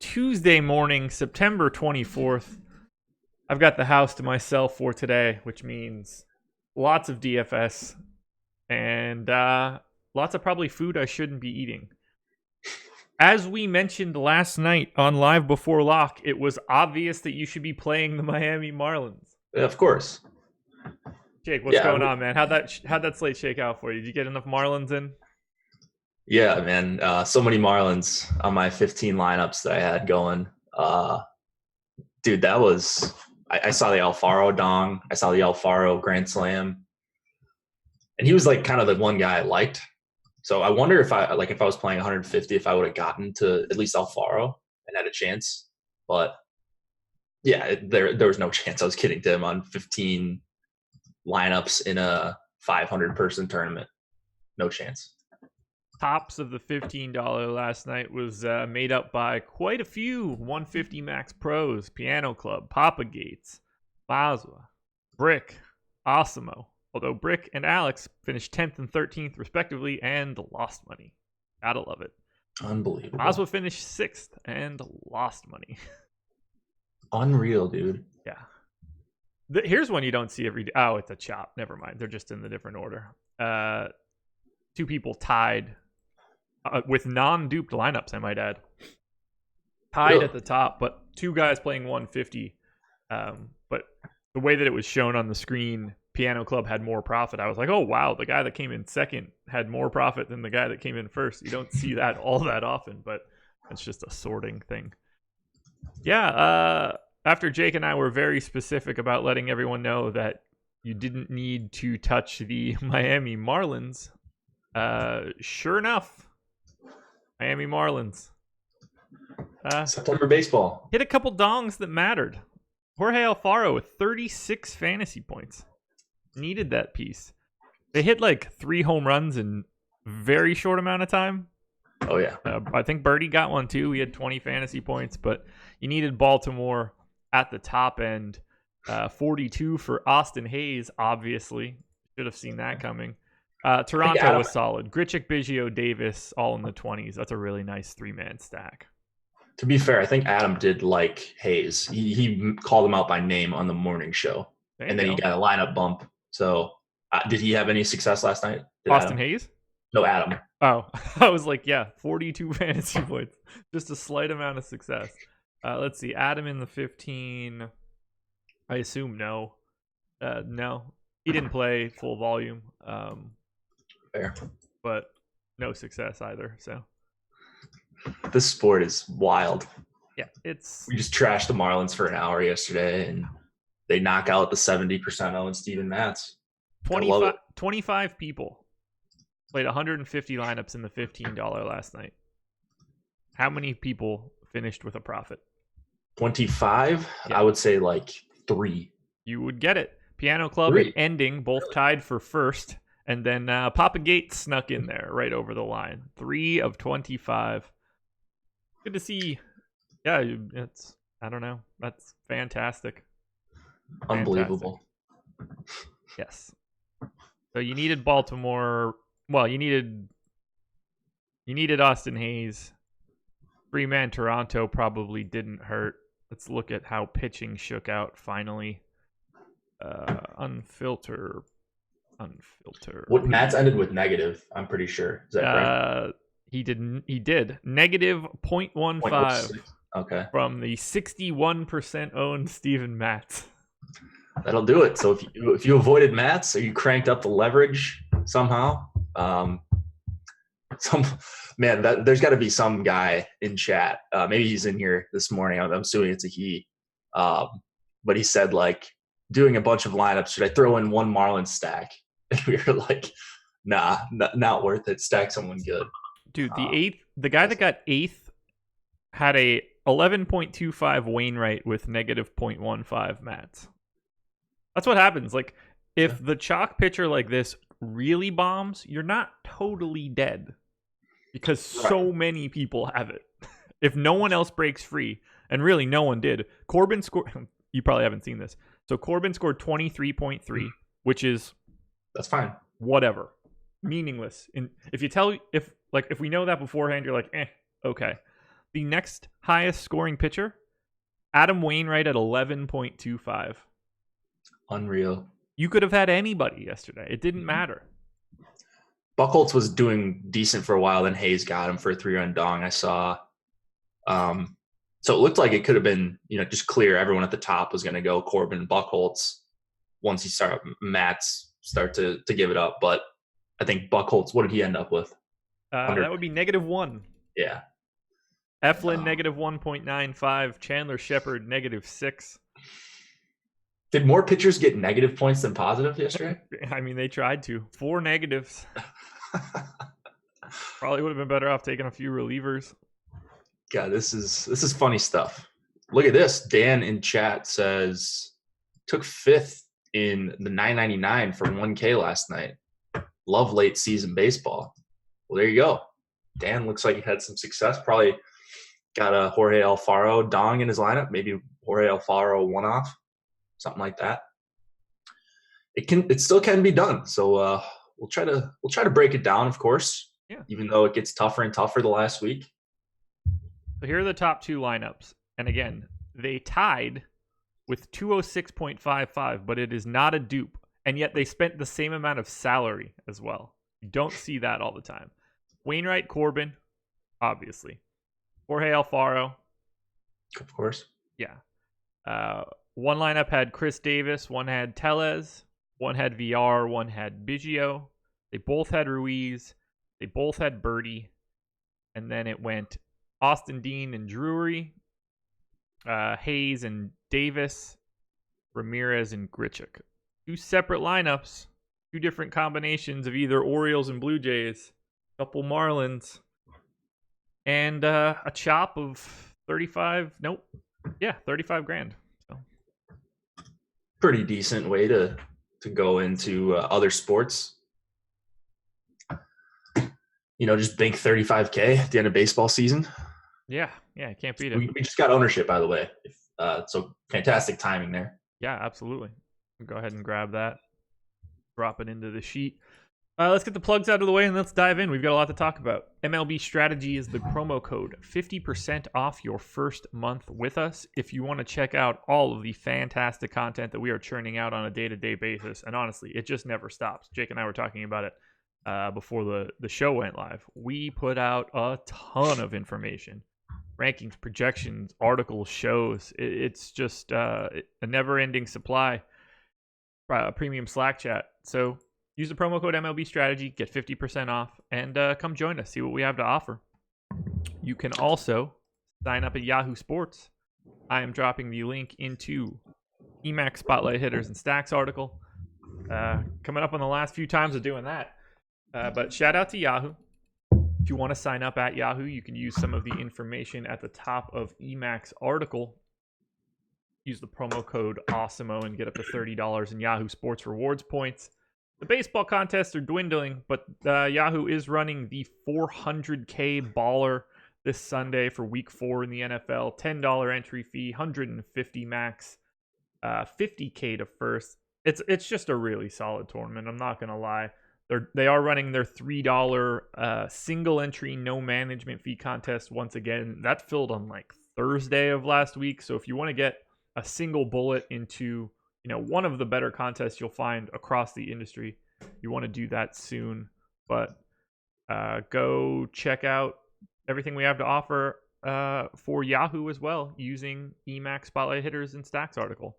Tuesday morning, September 24th. I've got the house to myself for today, which means lots of DFS and lots of probably food I shouldn't be eating. As we mentioned last night on Live Before Lock, it was obvious that you should be playing the Miami Marlins. Yeah, of course. Jake, what's going on, man? How'd that slate shake out for you? Did you get enough Marlins in? Yeah, man. So many Marlins on my 15 lineups that I had going. Dude, that was I saw the Alfaro dong. I saw the Alfaro grand slam. And he was like kind of the one guy I liked. So I wonder if I was playing 150, if I would have gotten to at least Alfaro and had a chance. But yeah, there was no chance I was getting to him on 15 lineups in a 500 person tournament. No chance. Tops of the $15 last night was made up by quite a few 150 max pros: Piano Club, Papa Gates, Baswa, Brick, Osimo. Although Brick and Alex finished 10th and 13th respectively and lost money. Gotta love it. Unbelievable. Baswa finished 6th and lost money. Unreal, dude. Yeah. Here's one you don't see every day. Oh, it's a chop. Never mind. They're just in the different order. Two people tied with non-duped lineups, I might add. Tied Really? at the top, but two guys playing 150. But the way that it was shown on the screen, Piano Club had more profit. I was like, oh, wow, the guy that came in second had more profit than the guy that came in first. You don't see that all that often, but it's just a sorting thing. Yeah, after Jake and I were very specific about letting everyone know that you didn't need to touch the Miami Marlins, sure enough, Miami Marlins. September baseball. Hit a couple dongs that mattered. Jorge Alfaro with 36 fantasy points. Needed that piece. They hit like 3 home runs in very short amount of time. Oh, yeah. I think Birdie got one too. He had 20 fantasy points, but you needed Baltimore at the top end. 42 for Austin Hayes, obviously. Should have seen that coming. Toronto was solid. Grichuk, Biggio, Davis, all in the 20s. That's a really nice 3-man stack. To be fair, I think Adam did like Hayes. He called him out by name on the morning show. And then he got a lineup bump. So did he have any success last night? Austin Hayes? No, Adam. Oh, I was like, yeah, 42 fantasy points. Just a slight amount of success. Let's see. Adam in the 15. I assume no. No. He didn't play full volume. Fair. But no success either. So this sport is wild. Yeah, we just trashed the Marlins for an hour yesterday, and they knock out the 70% owned Steven Matz. 25 people played 150 lineups in the $15 last night. How many people finished with a profit? 25? Yeah. I would say like 3. You would get it. Piano Club and Ending both tied for first, and then Papa Gates snuck in there right over the line. 3 of 25. Good to see. Yeah, I don't know. That's fantastic. Unbelievable. Yes. So you needed Baltimore. Well, you needed Austin Hayes. 3-man Toronto probably didn't hurt. Let's look at how pitching shook out finally. Unfilter. What Matt's ended with negative, I'm pretty sure. Is that right? He did. Negative 0.15. Okay. From the 61% owned Steven Matz. That'll do it. So if you avoided Matz, or you cranked up the leverage somehow, there's got to be some guy in chat. Maybe he's in here this morning. I'm assuming it's a he. But he said, like, doing a bunch of lineups, should I throw in one Marlins stack? And we were like, nah, not worth it. Stack someone good. Dude, the guy that got 8th had a 11.25 Wainwright with negative 0.15 Matz. That's what happens. Like, if the chalk pitcher like this really bombs, you're not totally dead because so many people have it. If no one else breaks free, and really no one did, Corbin scored. You probably haven't seen this. So Corbin scored 23.3, which is that's fine. Whatever, meaningless. And if we know that beforehand, you're like, okay. The next highest scoring pitcher, Adam Wainwright at 11.25. Unreal. You could have had anybody yesterday. It didn't matter. Buchholz was doing decent for a while. Then Hayes got him for a 3-run dong. I saw. So it looked like it could have been, just clear. Everyone at the top was going to go Corbin, Buchholz. Once he started, Mats start to give it up. But I think Buchholz, what did he end up with? That would be -1. Yeah. Eflin -1.95. Chandler Shepard -6. Did more pitchers get negative points than positive yesterday? I mean, they tried to. 4 negatives. Probably would have been better off taking a few relievers. God, this is funny stuff. Look at this. Dan in chat says took 5th in the 999 for 1K last night. Love late season baseball. Well, there you go. Dan looks like he had some success. Probably got a Jorge Alfaro dong in his lineup. Maybe Jorge Alfaro one-off, something like that. It still can be done. So we'll try to break it down, of course. Yeah. Even though it gets tougher and tougher the last week. So here are the top 2 lineups. And again, they tied with 206.55, but it is not a dupe. And yet they spent the same amount of salary as well. You don't see that all the time. Wainwright, Corbin, obviously. Jorge Alfaro. Of course. Yeah. One lineup had Chris Davis, one had Tellez, one had VR, one had Biggio. They both had Ruiz. They both had Birdie. And then it went Austin Dean and Drury, Hayes and Davis, Ramirez and Grichuk. 2 separate lineups, 2 different combinations of either Orioles and Blue Jays, a couple Marlins, and a chop of 35. Nope. Yeah, 35 grand. So pretty decent way to go into other sports. Just bank 35K at the end of baseball season. Yeah, can't beat it. We just got ownership, by the way. So fantastic timing there. Yeah, absolutely. Go ahead and grab that. Drop it into the sheet. Let's get the plugs out of the way and let's dive in. We've got a lot to talk about. MLB Strategy is the promo code. 50% off your first month with us. If you want to check out all of the fantastic content that we are churning out on a day-to-day basis. And honestly, it just never stops. Jake and I were talking about it before the show went live. We put out a ton of information. Rankings, projections, articles, shows. It's just a never-ending supply. Premium Slack chat. So use the promo code MLB Strategy, get 50% off, and come join us. See what we have to offer. You can also sign up at Yahoo Sports. I am dropping the link into Emacs Spotlight Hitters and Stacks article. Coming up on the last few times of doing that. But shout out to Yahoo. If you want to sign up at Yahoo, you can use some of the information at the top of Emacs article. Use the promo code AWESEMO and get up to $30 in Yahoo Sports rewards points. The baseball contests are dwindling, but Yahoo is running the 400K baller this Sunday for Week 4 in the NFL. $10 entry fee, 150 max, 50K to first. It's just a really solid tournament. I'm not gonna lie. They are running their $3 single entry no management fee contest once again. That filled on like Thursday of last week. So if you want to get a single bullet into one of the better contests you'll find across the industry, you want to do that soon. But go check out everything we have to offer for Yahoo as well using Emacs Spotlight Hitters and Stacks article.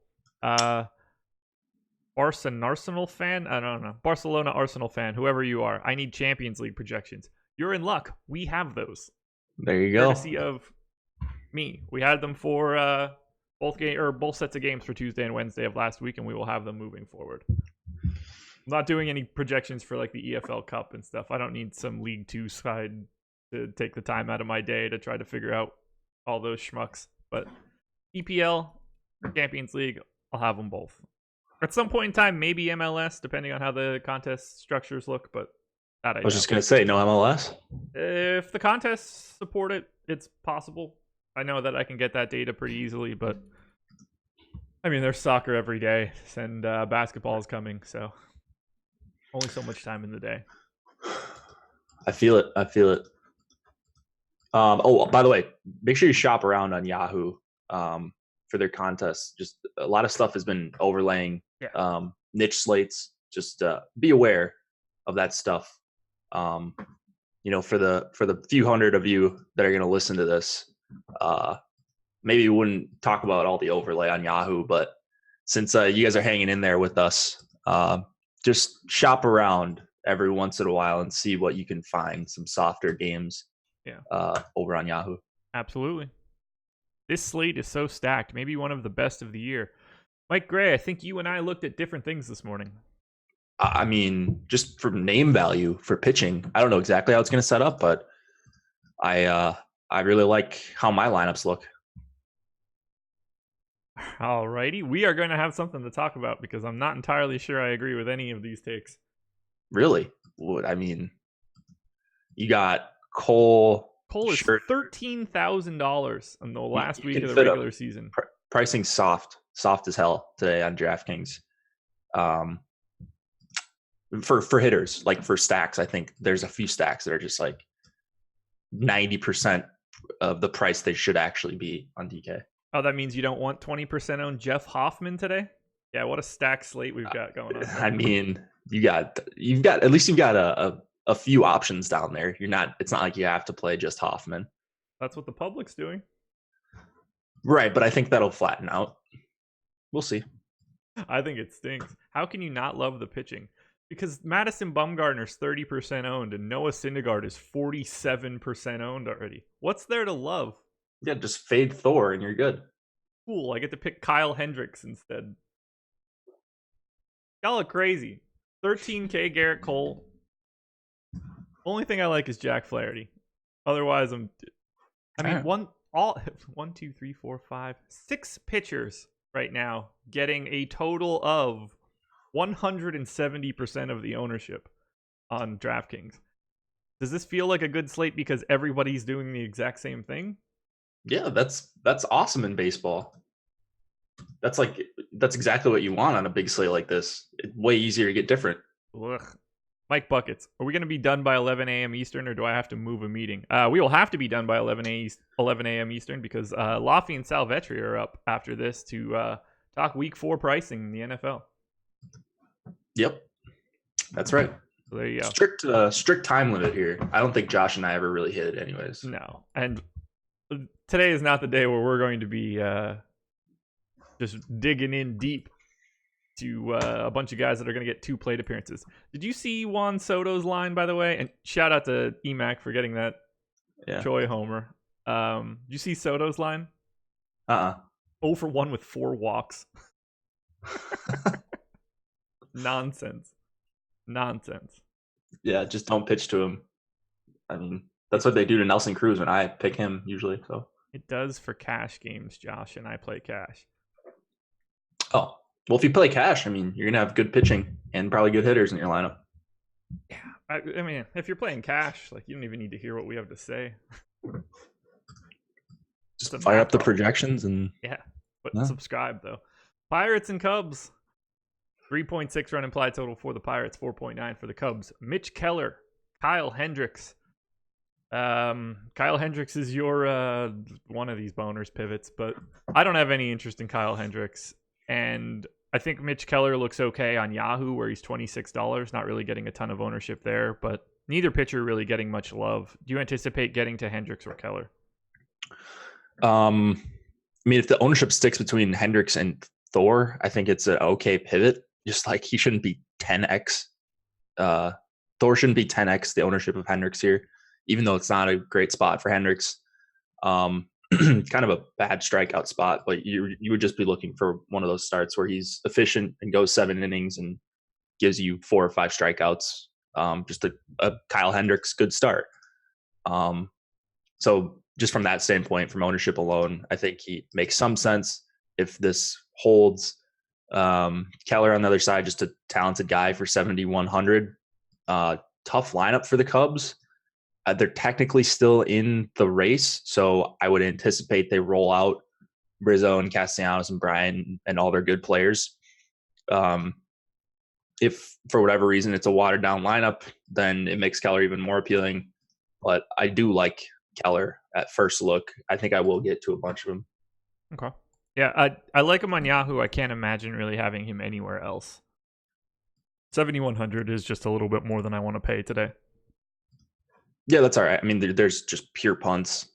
Arsenal fan? I don't know. Barcelona Arsenal fan, whoever you are. I need Champions League projections. You're in luck. We have those. There you go. Courtesy of me. We had them for both sets of games for Tuesday and Wednesday of last week, and we will have them moving forward. I'm not doing any projections for like the EFL Cup and stuff. I don't need some League 2 side to take the time out of my day to try to figure out all those schmucks. But EPL, Champions League, I'll have them both. At some point in time, maybe MLS, depending on how the contest structures look, but that I was just going to say, no MLS? If the contests support it, it's possible. I know that I can get that data pretty easily, but I mean, there's soccer every day, and basketball is coming, so only so much time in the day. I feel it. Oh, by the way, make sure you shop around on Yahoo for their contests. Just a lot of stuff has been overlaying niche slates. Just be aware of that stuff. For the few hundred of you that are going to listen to this, maybe we wouldn't talk about all the overlay on Yahoo, but since you guys are hanging in there with us, just shop around every once in a while and see what you can find, some softer games over on Yahoo. Absolutely. This slate is so stacked, maybe one of the best of the year. Mike Gray, I think you and I looked at different things this morning. I mean, just for name value for pitching, I don't know exactly how it's going to set up, but I really like how my lineups look. Alrighty, we are going to have something to talk about because I'm not entirely sure I agree with any of these takes. Really? I mean, you got Cole. Cole is $13,000 in the last week of the regular season. Pricing soft as hell today on DraftKings. For hitters, like for stacks, I think there's a few stacks that are just like 90% of the price they should actually be on DK. Oh, that means you don't want 20% on Jeff Hoffman today? Yeah, what a stack slate we've got going on. I mean, you've got at least you've got a few options down there. It's not like you have to play just Hoffman. That's what the public's doing. Right, but I think that'll flatten out. We'll see. I think it stinks. How can you not love the pitching? Because Madison Bumgarner's 30% owned and Noah Syndergaard is 47% owned already. What's there to love? Yeah, just fade Thor and you're good. Cool, I get to pick Kyle Hendricks instead. Y'all are crazy. 13K Garrett Cole. Only thing I like is Jack Flaherty. Otherwise, one, two, three, four, five, 6 pitchers right now getting a total of 170% of the ownership on DraftKings. Does this feel like a good slate because everybody's doing the exact same thing? Yeah, that's awesome in baseball. That's exactly what you want on a big slate like this. It's way easier to get different. Ugh. Mike Buckets, are we going to be done by 11 a.m. Eastern, or do I have to move a meeting? We will have to be done by 11 a.m. Eastern because Laffy and Salvetri are up after this to talk Week 4 pricing in the NFL. Yep, that's right. So there you go. Strict time limit here. I don't think Josh and I ever really hit it anyways. No, and today is not the day where we're going to be just digging in deep to a bunch of guys that are going to get 2 plate appearances. Did you see Juan Soto's line, by the way? And shout out to EMAC for getting that Choi homer. Did you see Soto's line? 0 for 1 with 4 walks. Nonsense. Yeah, just don't pitch to him. I mean, that's what they do to Nelson Cruz when I pick him usually. So it does for cash games, Josh, and I play cash. Oh, well, if you play cash, I mean, you're gonna have good pitching and probably good hitters in your lineup. Yeah, I mean, if you're playing cash, like you don't even need to hear what we have to say. Just fire up the projections and subscribe though. Pirates and Cubs. 3.6 run implied total for the Pirates, 4.9 for the Cubs. Mitch Keller, Kyle Hendricks. Kyle Hendricks is your one of these boners pivots, but I don't have any interest in Kyle Hendricks. And I think Mitch Keller looks okay on Yahoo, where he's $26, not really getting a ton of ownership there, but neither pitcher really getting much love. Do you anticipate getting to Hendricks or Keller? I mean, if the ownership sticks between Hendricks and Thor, I think it's an okay pivot. Just like he shouldn't be 10x. Thor shouldn't be 10x the ownership of Hendricks here, even though it's not a great spot for Hendricks. Kind of a bad strikeout spot, but you would just be looking for one of those starts where he's efficient and goes 7 innings and gives you 4 or 5 strikeouts. Just a Kyle Hendricks good start. So just from that standpoint, from ownership alone, I think he makes some sense if this holds. Keller on the other side, just a talented guy for 7,100. Tough lineup for the Cubs. They're technically still in the race, so I would anticipate they roll out Rizzo and Castellanos and Bryant and all their good players. If for whatever reason it's a watered down lineup, then it makes Keller even more appealing. But I do like Keller at first look. I think I will get to a bunch of them. Okay. Yeah, I like him on Yahoo. I can't imagine really having him anywhere else. 7,100 is just a little bit more than I want to pay today. Yeah, that's all right. I mean, there's just pure punts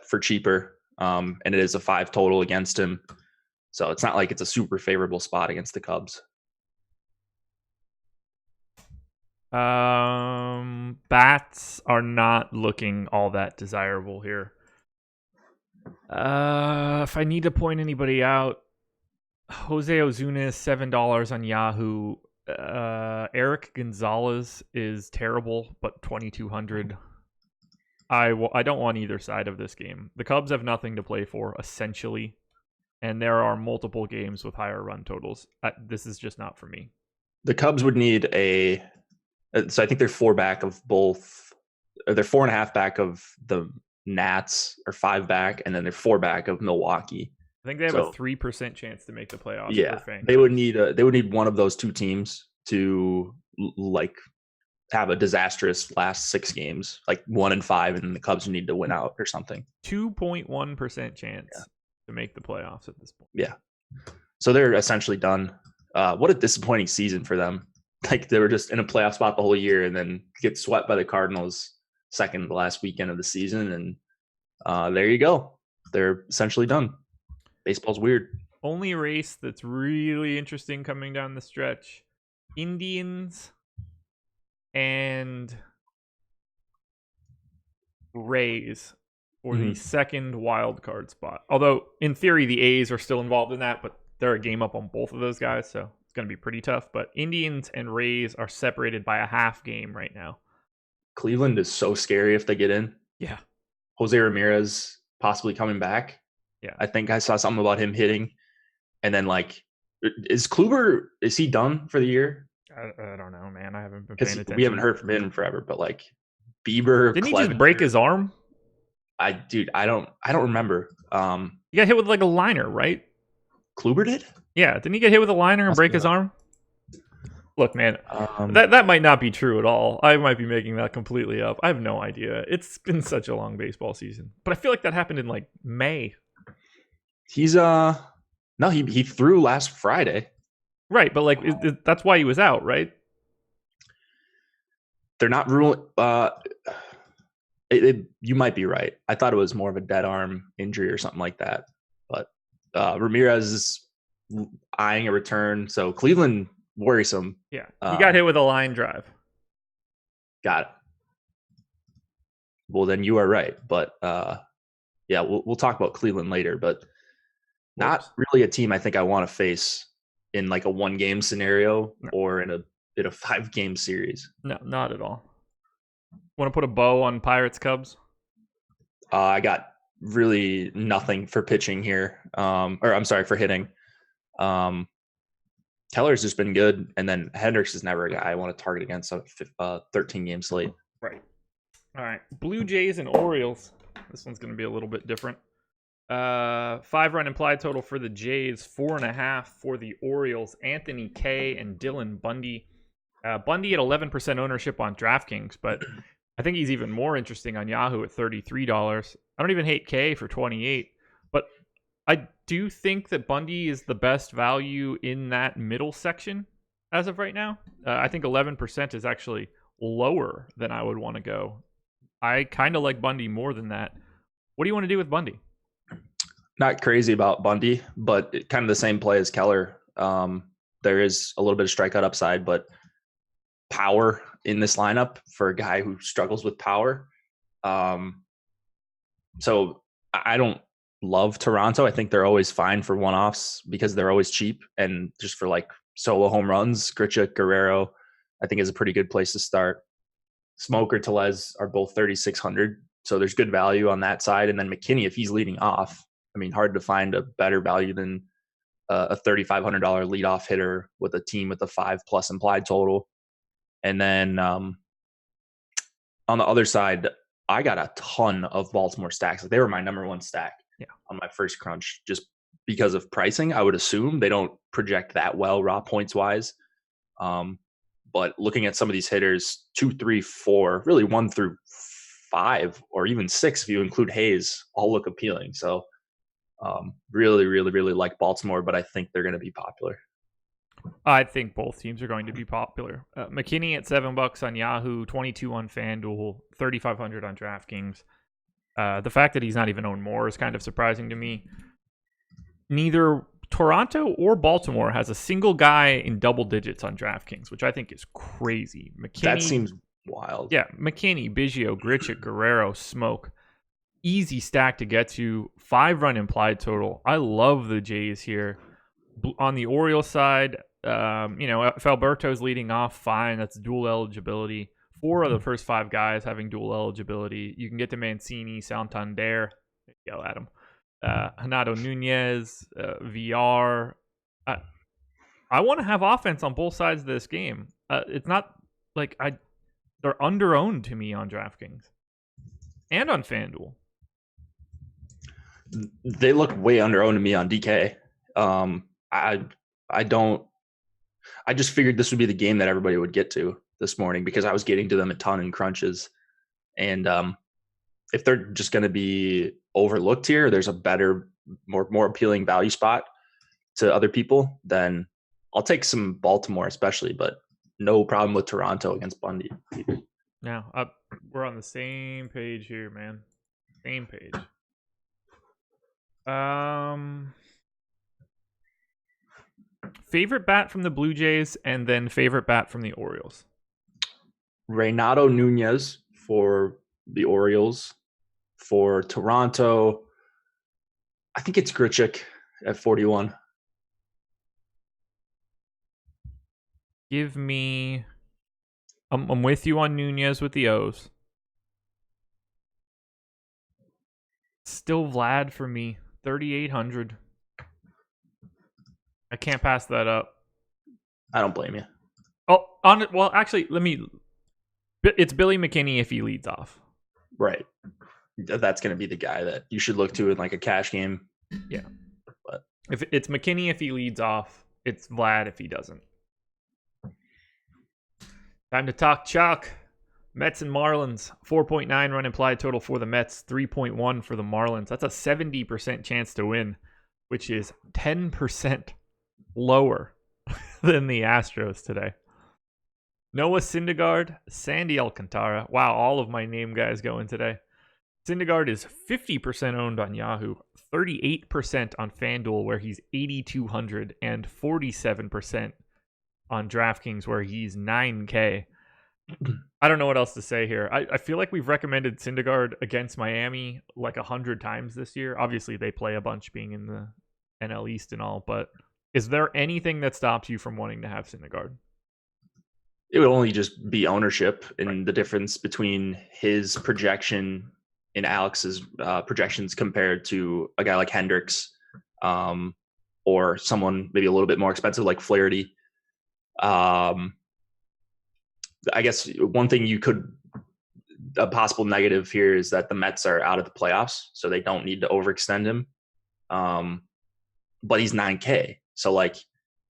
for cheaper, and it is a 5 total against him. So it's not like it's a super favorable spot against the Cubs. Bats are not looking all that desirable here. If I need to point anybody out, Jose Ozuna is $7 on Yahoo. Eric Gonzalez is terrible, but 2,200. I don't want either side of this game. The Cubs have nothing to play for, essentially, and there are multiple games with higher run totals. This is just not for me. The Cubs would need so I think they're 4 back of both, or they're 4.5 back of the Nats, or 5 back, and then they're 4 back of Milwaukee. I think they have a 3% chance to make the playoffs. Yeah, they would need one of those 2 teams to like have a disastrous last 6 games, like 1-5, and the Cubs need to win out or something. 2.1% chance to make the playoffs at this point. Yeah, so they're essentially done. What a disappointing season for them. Like, they were just in a playoff spot the whole year and then get swept by the Cardinals second to last weekend of the season, and there you go. They're essentially done. Baseball's weird. Only race that's really interesting coming down the stretch: Indians and Rays for the second wild card spot. Although, in theory, the A's are still involved in that, but they're a game up on both of those guys, so it's going to be pretty tough. But Indians and Rays are separated by a half game right now. Cleveland is so scary if they get in. Yeah. Jose Ramirez possibly coming back. Yeah. I think I saw something about him hitting. And then, like, is he done for the year? I don't know, man. I haven't been paying attention. We haven't heard from him forever, but like Bieber. Didn't he just break his arm? I don't remember. He got hit with like a liner, right? Kluber did? Yeah. Didn't he get hit with a liner and break his arm? Look, man, that might not be true at all. I might be making that completely up. I have no idea. It's been such a long baseball season, but I feel like that happened in like May. He's no, he threw last Friday. Right, but like that's why he was out, right? They're not ruling. You might be right. I thought it was more of a dead arm injury or something like that. But Ramirez is eyeing a return, so Cleveland worrisome. Yeah, he got hit with a line drive. Got it. Well, then you are right. But yeah, we'll talk about Cleveland later. But not really a team I think I want to face in like a 1-game scenario or in a 5-game series. No, not at all. Want to put a bow on Pirates Cubs? I got really nothing for pitching here. Or I'm sorry, for hitting. Keller's just been good, and then Hendricks is never a guy I want to target against a 13-game slate. Right. All right. Blue Jays and Orioles. This one's going to be a little bit different. 5-run implied total for the Jays, 4.5 for the Orioles. Anthony Kay and Dylan Bundy. Bundy at 11% ownership on DraftKings, but I think he's even more interesting on Yahoo at $33. I don't even hate Kay for $28, but I do think that Bundy is the best value in that middle section as of right now. I think 11% is actually lower than I would want to go. I kind of like Bundy more than that. What do you want to do with Bundy? Not crazy about Bundy, but kind of the same play as Keller. There is a little bit of strikeout upside, but power in this lineup for a guy who struggles with power. So I don't love Toronto. I think they're always fine for one-offs because they're always cheap, and just for like solo home runs, Grichuk, Guerrero, I think is a pretty good place to start. Smoke or Tellez are both 3,600, so there's good value on that side. And then McKinney, if he's leading off, I mean, hard to find a better value than a $3,500 leadoff hitter with a team with a 5+ implied total. And then on the other side, I got a ton of Baltimore stacks. Like, they were my number one stack on my first crunch, just because of pricing. I would assume they don't project that well raw points wise. But looking at some of these hitters, 2, 3, 4, really 1 through 5 or even 6 if you include Hayes all look appealing. So really, really, really like Baltimore, but I think they're going to be popular. I think both teams are going to be popular. McKinney at $7 on Yahoo, 22 on FanDuel, 3,500 on DraftKings. The fact that he's not even owned more is kind of surprising to me. Neither Toronto or Baltimore has a single guy in double digits on DraftKings, which I think is crazy. McKinney, that seems wild. Yeah, McKinney, Biggio, Grichuk, Guerrero, Smoke. Easy stack to get to. 5-run implied total. I love the Jays here. On the Orioles side, if Alberto's leading off, fine. That's dual eligibility. 4 of the first 5 guys having dual eligibility. You can get to Mancini, Santander. Go at him. Renato Nunez, VR. I want to have offense on both sides of this game. It's not like they're underowned to me on DraftKings and on FanDuel. They look way underowned to me on DK. I just figured this would be the game that everybody would get to this morning because I was getting to them a ton in crunches. And if they're just going to be overlooked here, there's a better, more appealing value spot to other people, then I'll take some Baltimore especially, but no problem with Toronto against Bundy. Yeah, we're on the same page here, man. Same page. Favorite bat from the Blue Jays and then favorite bat from the Orioles. Renato Nunez for the Orioles. For Toronto, I think it's Grichuk at 41. Give me... I'm with you on Nunez with the O's. Still Vlad for me, 3,800. I can't pass that up. I don't blame you. Well, actually, it's Billy McKinney if he leads off. Right. That's going to be the guy that you should look to in like a cash game. Yeah. But if it's McKinney if he leads off, it's Vlad if he doesn't. Time to talk chalk. Mets and Marlins, 4.9 run implied total for the Mets, 3.1 for the Marlins. That's a 70% chance to win, which is 10% lower than the Astros today. Noah Syndergaard, Sandy Alcantara. Wow, all of my name guys going today. Syndergaard is 50% owned on Yahoo, 38% on FanDuel, where he's 8,200, and 47% on DraftKings, where he's 9K. I don't know what else to say here. I feel like we've recommended Syndergaard against Miami like 100 times this year. Obviously, they play a bunch being in the NL East and all, but is there anything that stops you from wanting to have Syndergaard? It would only just be ownership and the difference between his projection and Alex's projections compared to a guy like Hendricks or someone maybe a little bit more expensive like Flaherty. I guess one thing a possible negative here is that the Mets are out of the playoffs, so they don't need to overextend him. But he's 9K. So like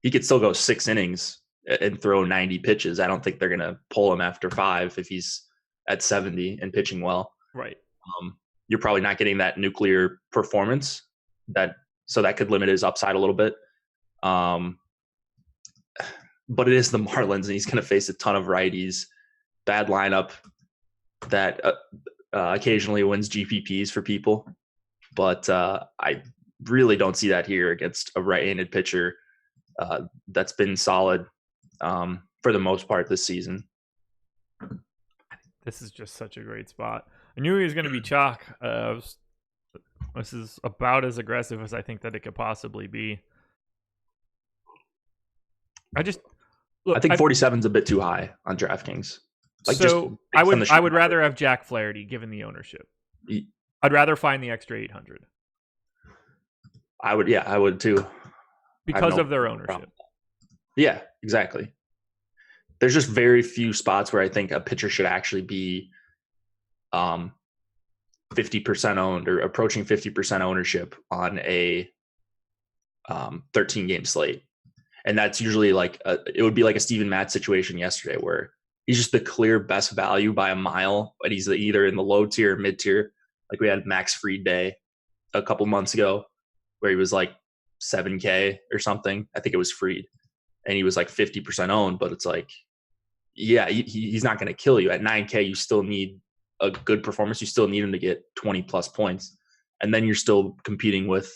he could still go 6 innings and throw 90 pitches. I don't think they're going to pull him after 5 if he's at 70 and pitching well. Right. You're probably not getting that nuclear performance so that could limit his upside a little bit. But it is the Marlins, and he's going to face a ton of righties. Bad lineup that occasionally wins GPPs for people. But I really don't see that here against a right-handed pitcher that's been solid for the most part this season. This is just such a great spot. I knew he was going to be chalk. This is about as aggressive as I think that it could possibly be. I think 47 is a bit too high on DraftKings. I would rather have Jack Flaherty given the ownership. I'd rather find the extra 800. I would too. Because of their ownership. Yeah, exactly. There's just very few spots where I think a pitcher should actually be 50% owned or approaching 50% ownership on a 13-game slate. And that's usually it would be like a Steven Matz situation yesterday where He's just the clear best value by a mile, but he's either in the low tier or mid tier. Like we had Max Fried Day a couple months ago where he was like 7K or something. I think it was Fried. And he was like 50% owned, but it's like, yeah, he's not going to kill you. At 9K, you still need a good performance. You still need him to get 20 plus points. And then you're still competing with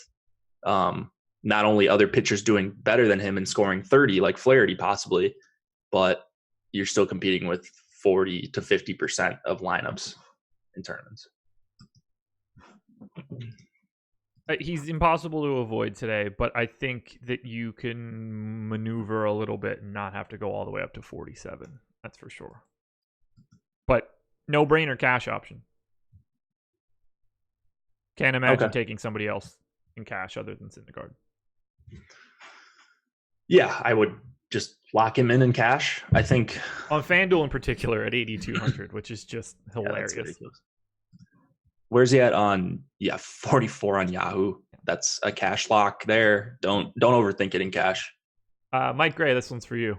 not only other pitchers doing better than him and scoring 30, like Flaherty possibly, but you're still competing with 40 to 50% of lineups in tournaments. He's impossible to avoid today, but I think that you can maneuver a little bit and not have to go all the way up to 47. That's for sure. But no-brainer cash option. Can't imagine taking somebody else in cash other than Syndergaard. Yeah, I would just lock him in cash. I think on FanDuel in particular at 8,200, which is just hilarious. Yeah, where's he at on 44 on Yahoo? That's a cash lock there. Don't overthink it in cash. Mike Gray, this one's for you.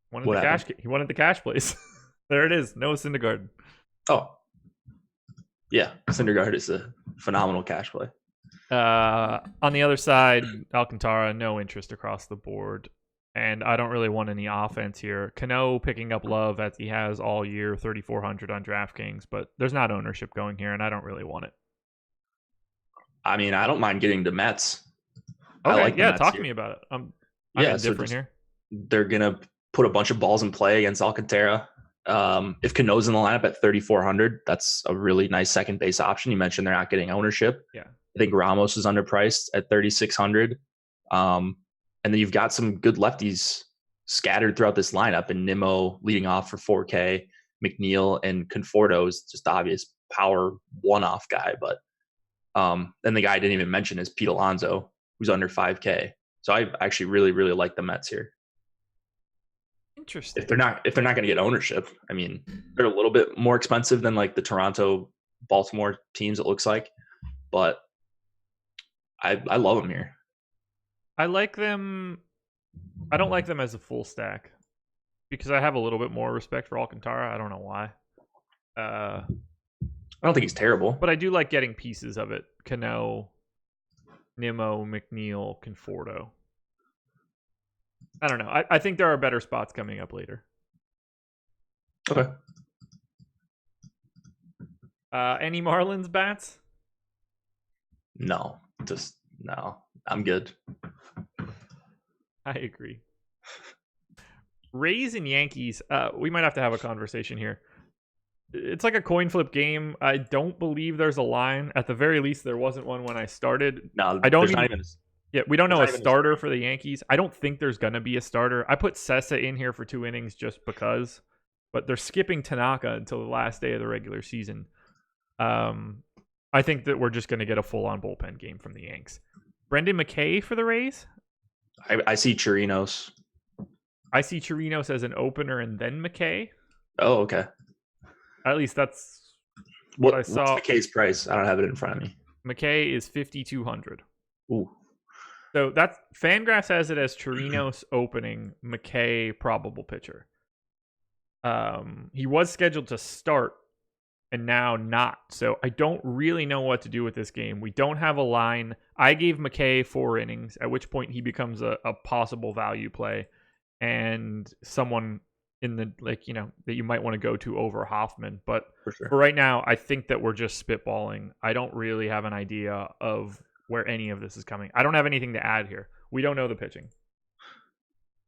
He wanted the cash place. There it is. Noah Syndergaard. Oh. Yeah, Syndergaard is a phenomenal cash play. On the other side, Alcantara, no interest across the board. And I don't really want any offense here. Cano picking up love as he has all year, 3,400 on DraftKings, but there's not ownership going here, and I don't really want it. I mean, I don't mind getting the Mets. Okay, talk to me about it. I'm different here. They're going to put a bunch of balls in play against Alcantara. If Cano's in the lineup at 3,400, that's a really nice second base option. You mentioned they're not getting ownership. Yeah. I think Ramos is underpriced at 3,600. And then you've got some good lefties scattered throughout this lineup, and Nimmo leading off for 4K, McNeil and Conforto is just the obvious power one-off guy. But then the guy I didn't even mention is Pete Alonso, who's under 5K. So I actually really, really like the Mets here. Interesting. If they're not going to get ownership, I mean, they're a little bit more expensive than like the Toronto, Baltimore teams, it looks like. But I love them here. I like them. I don't like them as a full stack because I have a little bit more respect for Alcantara. I don't know why. I don't think he's terrible, but I do like getting pieces of it. Cano, Nimmo, McNeil, Conforto. I don't know. I think there are better spots coming up later. Okay. Any Marlins bats? No. I'm good. I agree. Rays and Yankees. We might have to have a conversation here. It's like a coin flip game. I don't believe there's a line. At the very least, there wasn't one when I started. No, I don't even. Yeah, we don't know a starter for the Yankees. I don't think there's going to be a starter. I put Sessa in here for 2 innings just because, but they're skipping Tanaka until the last day of the regular season. I think that we're just going to get a full-on bullpen game from the Yanks. Brendan McKay for the Rays? I see Chirinos. I see Chirinos as an opener and then McKay. Oh, okay. At least that's what I saw. What's McKay's price? I don't have it in front of me. McKay is 5,200. Ooh. So that's Fangraphs has it as Chirinos opening, McKay probable pitcher. He was scheduled to start and now not. So I don't really know what to do with this game. We don't have a line. I gave McKay 4 innings, at which point he becomes a possible value play and someone in the that you might want to go to over Hoffman. But for right now, I think that we're just spitballing. I don't really have an idea of where any of this is coming. I don't have anything to add here. We don't know the pitching.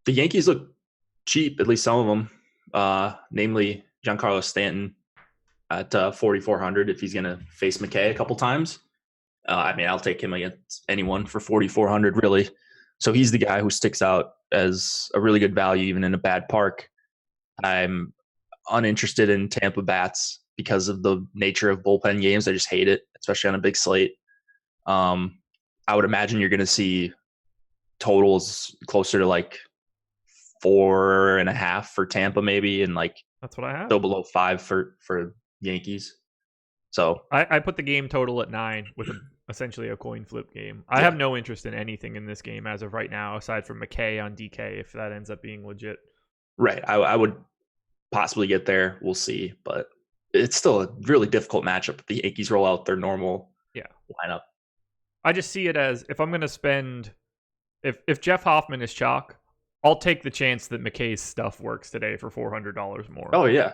The Yankees look cheap, at least some of them, namely Giancarlo Stanton at 4,400 if he's going to face McKay a couple times. I mean, I'll take him against anyone for 4,400, really. So he's the guy who sticks out as a really good value, even in a bad park. I'm uninterested in Tampa bats because of the nature of bullpen games. I just hate it, especially on a big slate. I would imagine you're going to see totals closer to like 4.5 for Tampa, maybe, and like that's what I have. Still below 5 for Yankees. So I put the game total at 9 with essentially a coin flip game. I have no interest in anything in this game as of right now, aside from McKay on DK, if that ends up being legit. Right. I would possibly get there. We'll see. But it's still a really difficult matchup. The Yankees roll out their normal lineup. I just see it as, if I'm going to spend, if Jeff Hoffman is chalk, I'll take the chance that McKay's stuff works today for $400 more. Oh, yeah.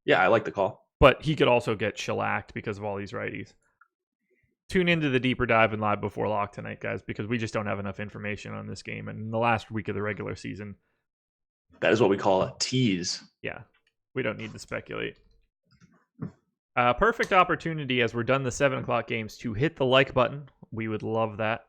Yeah, I like the call. But he could also get shellacked because of all these righties. Tune into the deeper dive and live before lock tonight, guys, because we just don't have enough information on this game. And in the last week of the regular season, that is what we call a tease. Yeah, we don't need to speculate. Perfect opportunity as we're done the 7 o'clock games to hit the like button. We would love that.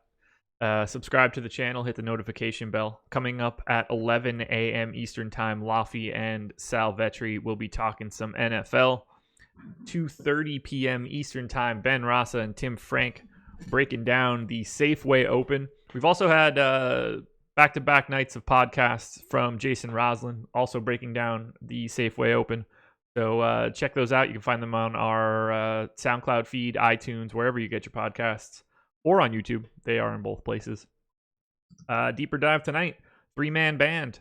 Subscribe to the channel, hit the notification bell. Coming up at 11 a.m. Eastern Time, Laffy and Sal Vetri will be talking some NFL. 2:30 p.m. Eastern Time, Ben Rasa and Tim Frank breaking down the Safeway Open. We've also had back-to-back nights of podcasts from Jason Roslin, also breaking down the Safeway Open. So check those out. You can find them on our SoundCloud feed, iTunes, wherever you get your podcasts, or on YouTube. They are in both places. Deeper dive tonight, 3-man band.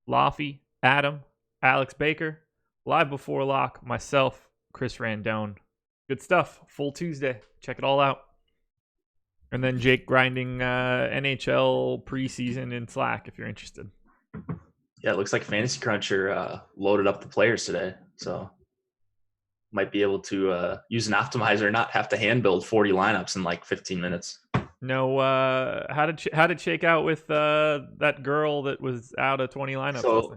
Laffy, Adam, Alex Baker, live before lock, myself, Chris Randone. Good stuff. Full Tuesday. Check it all out. And then Jake grinding NHL preseason in Slack if you're interested. Yeah, it looks like Fantasy Cruncher loaded up the players today. So might be able to use an optimizer, not have to hand build 40 lineups in like 15 minutes. No, how did it shake out with that girl that was out of 20 lineups? So,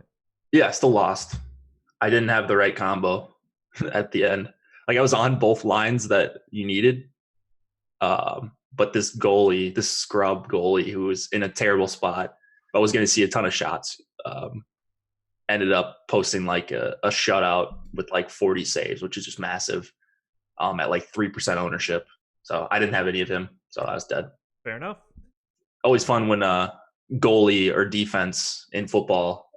yeah, still lost. I didn't have the right combo at the end. Like I was on both lines that you needed. But this scrub goalie who was in a terrible spot, I was going to see a ton of shots. Ended up posting like a shutout with like 40 saves, which is just massive. At like 3% ownership. So I didn't have any of him. So I was dead. Fair enough. Always fun when goalie or defense in football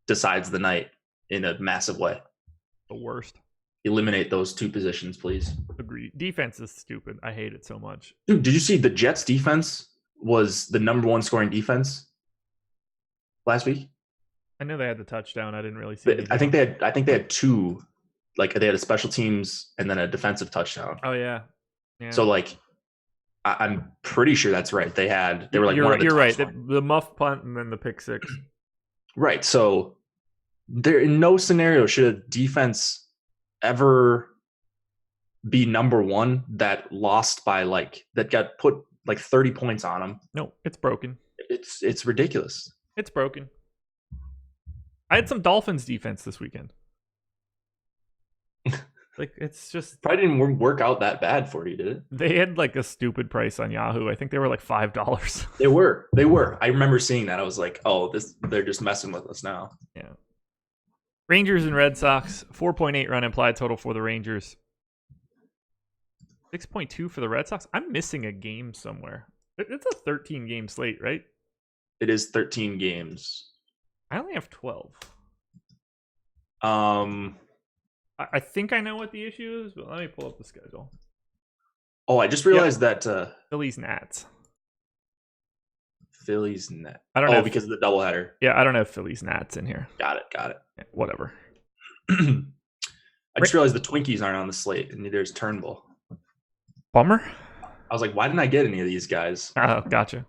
decides the night in a massive way. The worst. Eliminate those two positions, please. Agreed. Defense is stupid. I hate it so much. Dude, did you see the Jets defense was the number one scoring defense last week? I know they had the touchdown. I didn't really see. I think they had two. Like they had a special teams and then a defensive touchdown. Oh yeah. So like, I'm pretty sure that's right. They were like you're right. The muff punt and then the pick six. Right. So there in no scenario should a defense ever be number one that lost by that got put like 30 points on them. No, it's broken. It's ridiculous. It's broken. I had some Dolphins defense this weekend. Like it's just probably didn't work out that bad for you, did it? They had like a stupid price on Yahoo. I think they were like $5. They were. I remember seeing that. I was like, oh, they're just messing with us now. Yeah. Rangers and Red Sox, 4.8 run implied total for the Rangers. 6.2 for the Red Sox. I'm missing a game somewhere. It's a 13 game slate, right? It is 13 games. I only have 12. I think I know what the issue is, but let me pull up the schedule. Oh, I just realized that Phillies Nats. Phillies Nats. I don't know because of the doubleheader. Yeah, I don't have Phillies Nats in here. Got it. Yeah, whatever. I just realized the Twinkies aren't on the slate, and neither is Turnbull. Bummer. I was like, why didn't I get any of these guys? Oh, gotcha.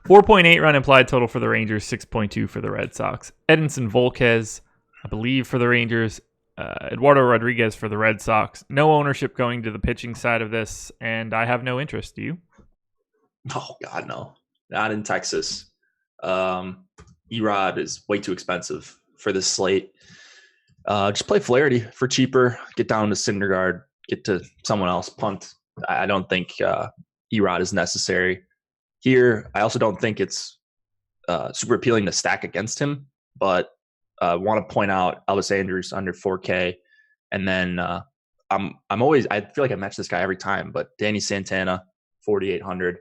4.8 run implied total for the Rangers, 6.2 for the Red Sox. Edinson Volquez, I believe, for the Rangers. Eduardo Rodriguez for the Red Sox. No ownership going to the pitching side of this, and I have no interest. Do you? Oh, God, no. Not in Texas. Erod is way too expensive for this slate. Just play Flaherty for cheaper. Get down to Syndergaard. Get to someone else. Punt. I don't think Erod is necessary. Here, I also don't think it's super appealing to stack against him, but want to point out Elvis Andrews under 4K, and then I feel like I match this guy every time, but Danny Santana 4,800,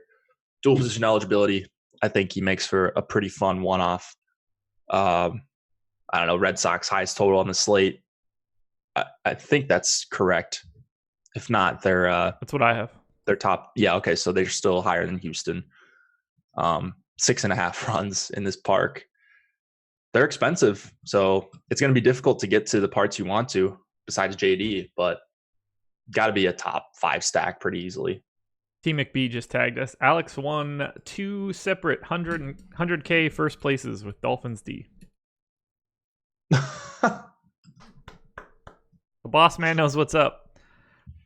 dual position eligibility. I think he makes for a pretty fun one-off. I don't know, Red Sox highest total on the slate. I think that's correct. If not, That's what I have. they're top. Yeah, okay, so they're still higher than Houston. 6.5 runs in this park. They're expensive, so it's going to be difficult to get to the parts you want to besides JD, but got to be a top 5 stack pretty easily. T McB just tagged us. Alex won 2 separate 100K first places with Dolphins D. The boss man knows what's up.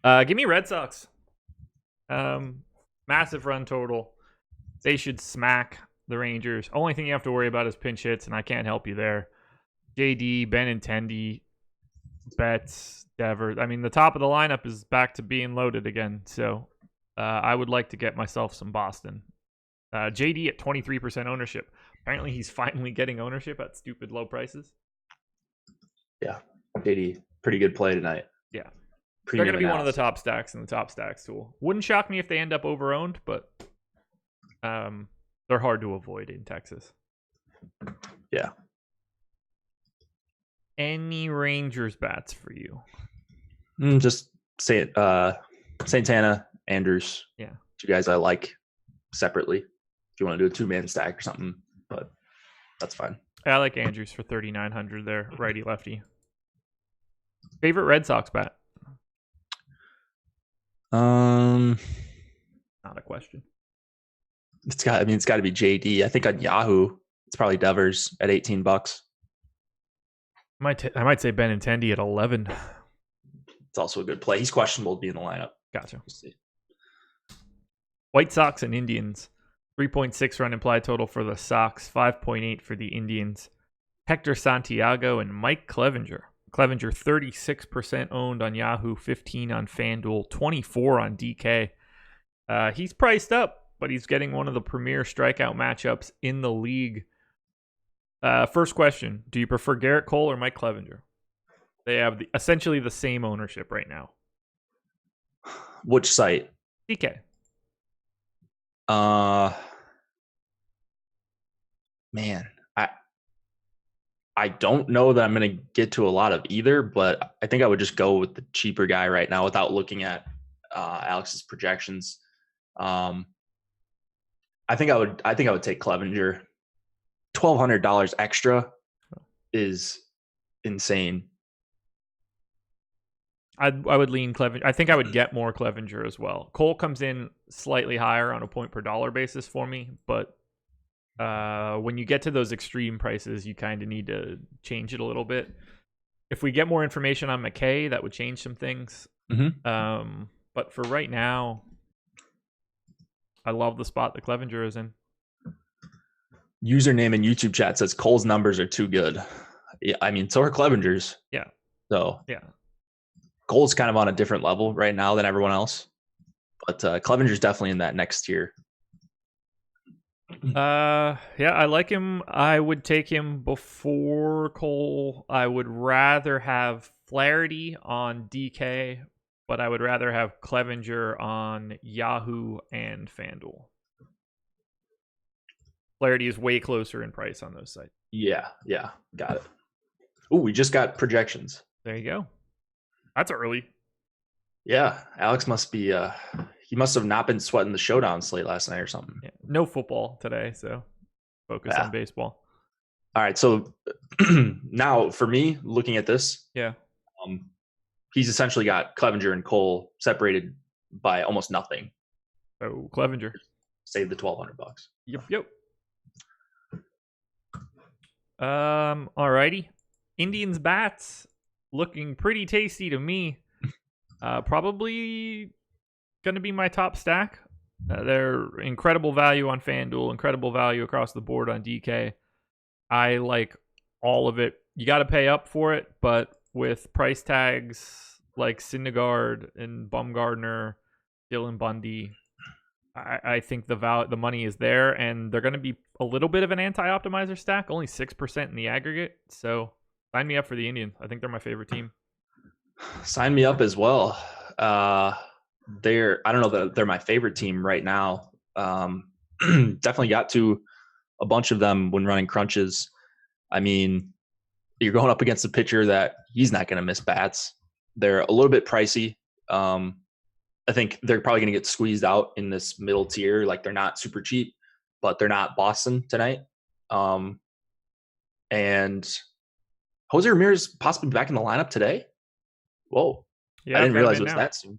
Give me Red Sox. Massive run total. They should smack the Rangers. Only thing you have to worry about is pinch hits, and I can't help you there. JD, Benintendi, Betts, Devers. I mean, the top of the lineup is back to being loaded again, so I would like to get myself some Boston. JD at 23% ownership. Apparently, he's finally getting ownership at stupid low prices. Yeah, JD, pretty good play tonight. Yeah. They're going to be one of the top stacks in the top stacks tool. Wouldn't shock me if they end up over-owned, but they're hard to avoid in Texas. Yeah. Any Rangers bats for you? Just say it. Santana, Andrews. Yeah. 2 guys I like separately. If you want to do a 2-man stack or something, but that's fine. I like Andrews for 3,900 there, righty lefty. Favorite Red Sox bat? Not a question. It's got to be JD. I think on Yahoo, it's probably Devers at $18. I might say Benintendi at 11. It's also a good play. He's questionable to be in the lineup. Gotcha. White Sox and Indians. 3.6 run implied total for the Sox, 5.8 for the Indians. Hector Santiago and Mike Clevinger. Clevinger 36% owned on Yahoo, 15 on FanDuel, 24 on DK. He's priced up, but he's getting one of the premier strikeout matchups in the league. First question, do you prefer Garrett Cole or Mike Clevinger? They have essentially the same ownership right now. Which site? DK. Man, I don't know that I'm going to get to a lot of either, but I think I would just go with the cheaper guy right now without looking at Alex's projections. I think I would take Clevinger. $1,200 extra is insane. I would lean Clevinger. I think I would get more Clevinger as well. Cole comes in slightly higher on a point per dollar basis for me, but when you get to those extreme prices, you kind of need to change it a little bit. If we get more information on McKay, that would change some things. Mm-hmm. But for right now, I love the spot that Clevinger is in. Username in YouTube chat says Cole's numbers are too good. Yeah, I mean, so are Clevinger's. Yeah. So yeah, Cole's kind of on a different level right now than everyone else, but Clevinger's definitely in that next tier. Yeah, I like him. I would take him before Cole. I would rather have Flaherty on DK, but I would rather have Clevinger on Yahoo and FanDuel. Flaherty is way closer in price on those sites. Yeah, got it. Oh, we just got projections. There you go. That's early. Yeah, Alex must be he must have not been sweating the showdown slate last night or something. Yeah, no football today, so focus on baseball. All right, so now for me, looking at this, he's essentially got Clevinger and Cole separated by almost nothing. So Clevinger, save the $1,200. Yep. Alrighty. Indians bats looking pretty tasty to me. Probably gonna be my top stack. They're incredible value on FanDuel, incredible value across the board on DK. I like all of it. You got to pay up for it, but with price tags like Syndergaard and Bumgarner, Dylan Bundy, I think the money is there, and they're going to be a little bit of an anti-optimizer stack, only 6% in the aggregate. So sign me up for the Indians. I think they're my favorite team. Sign me up as well. I don't know that they're my favorite team right now. Definitely got to a bunch of them when running crunches. I mean, you're going up against a pitcher that he's not going to miss bats. They're a little bit pricey. I think they're probably going to get squeezed out in this middle tier. Like they're not super cheap, but they're not Boston tonight. And Jose Ramirez possibly back in the lineup today. Whoa. Yeah, I didn't realize it was now. that soon.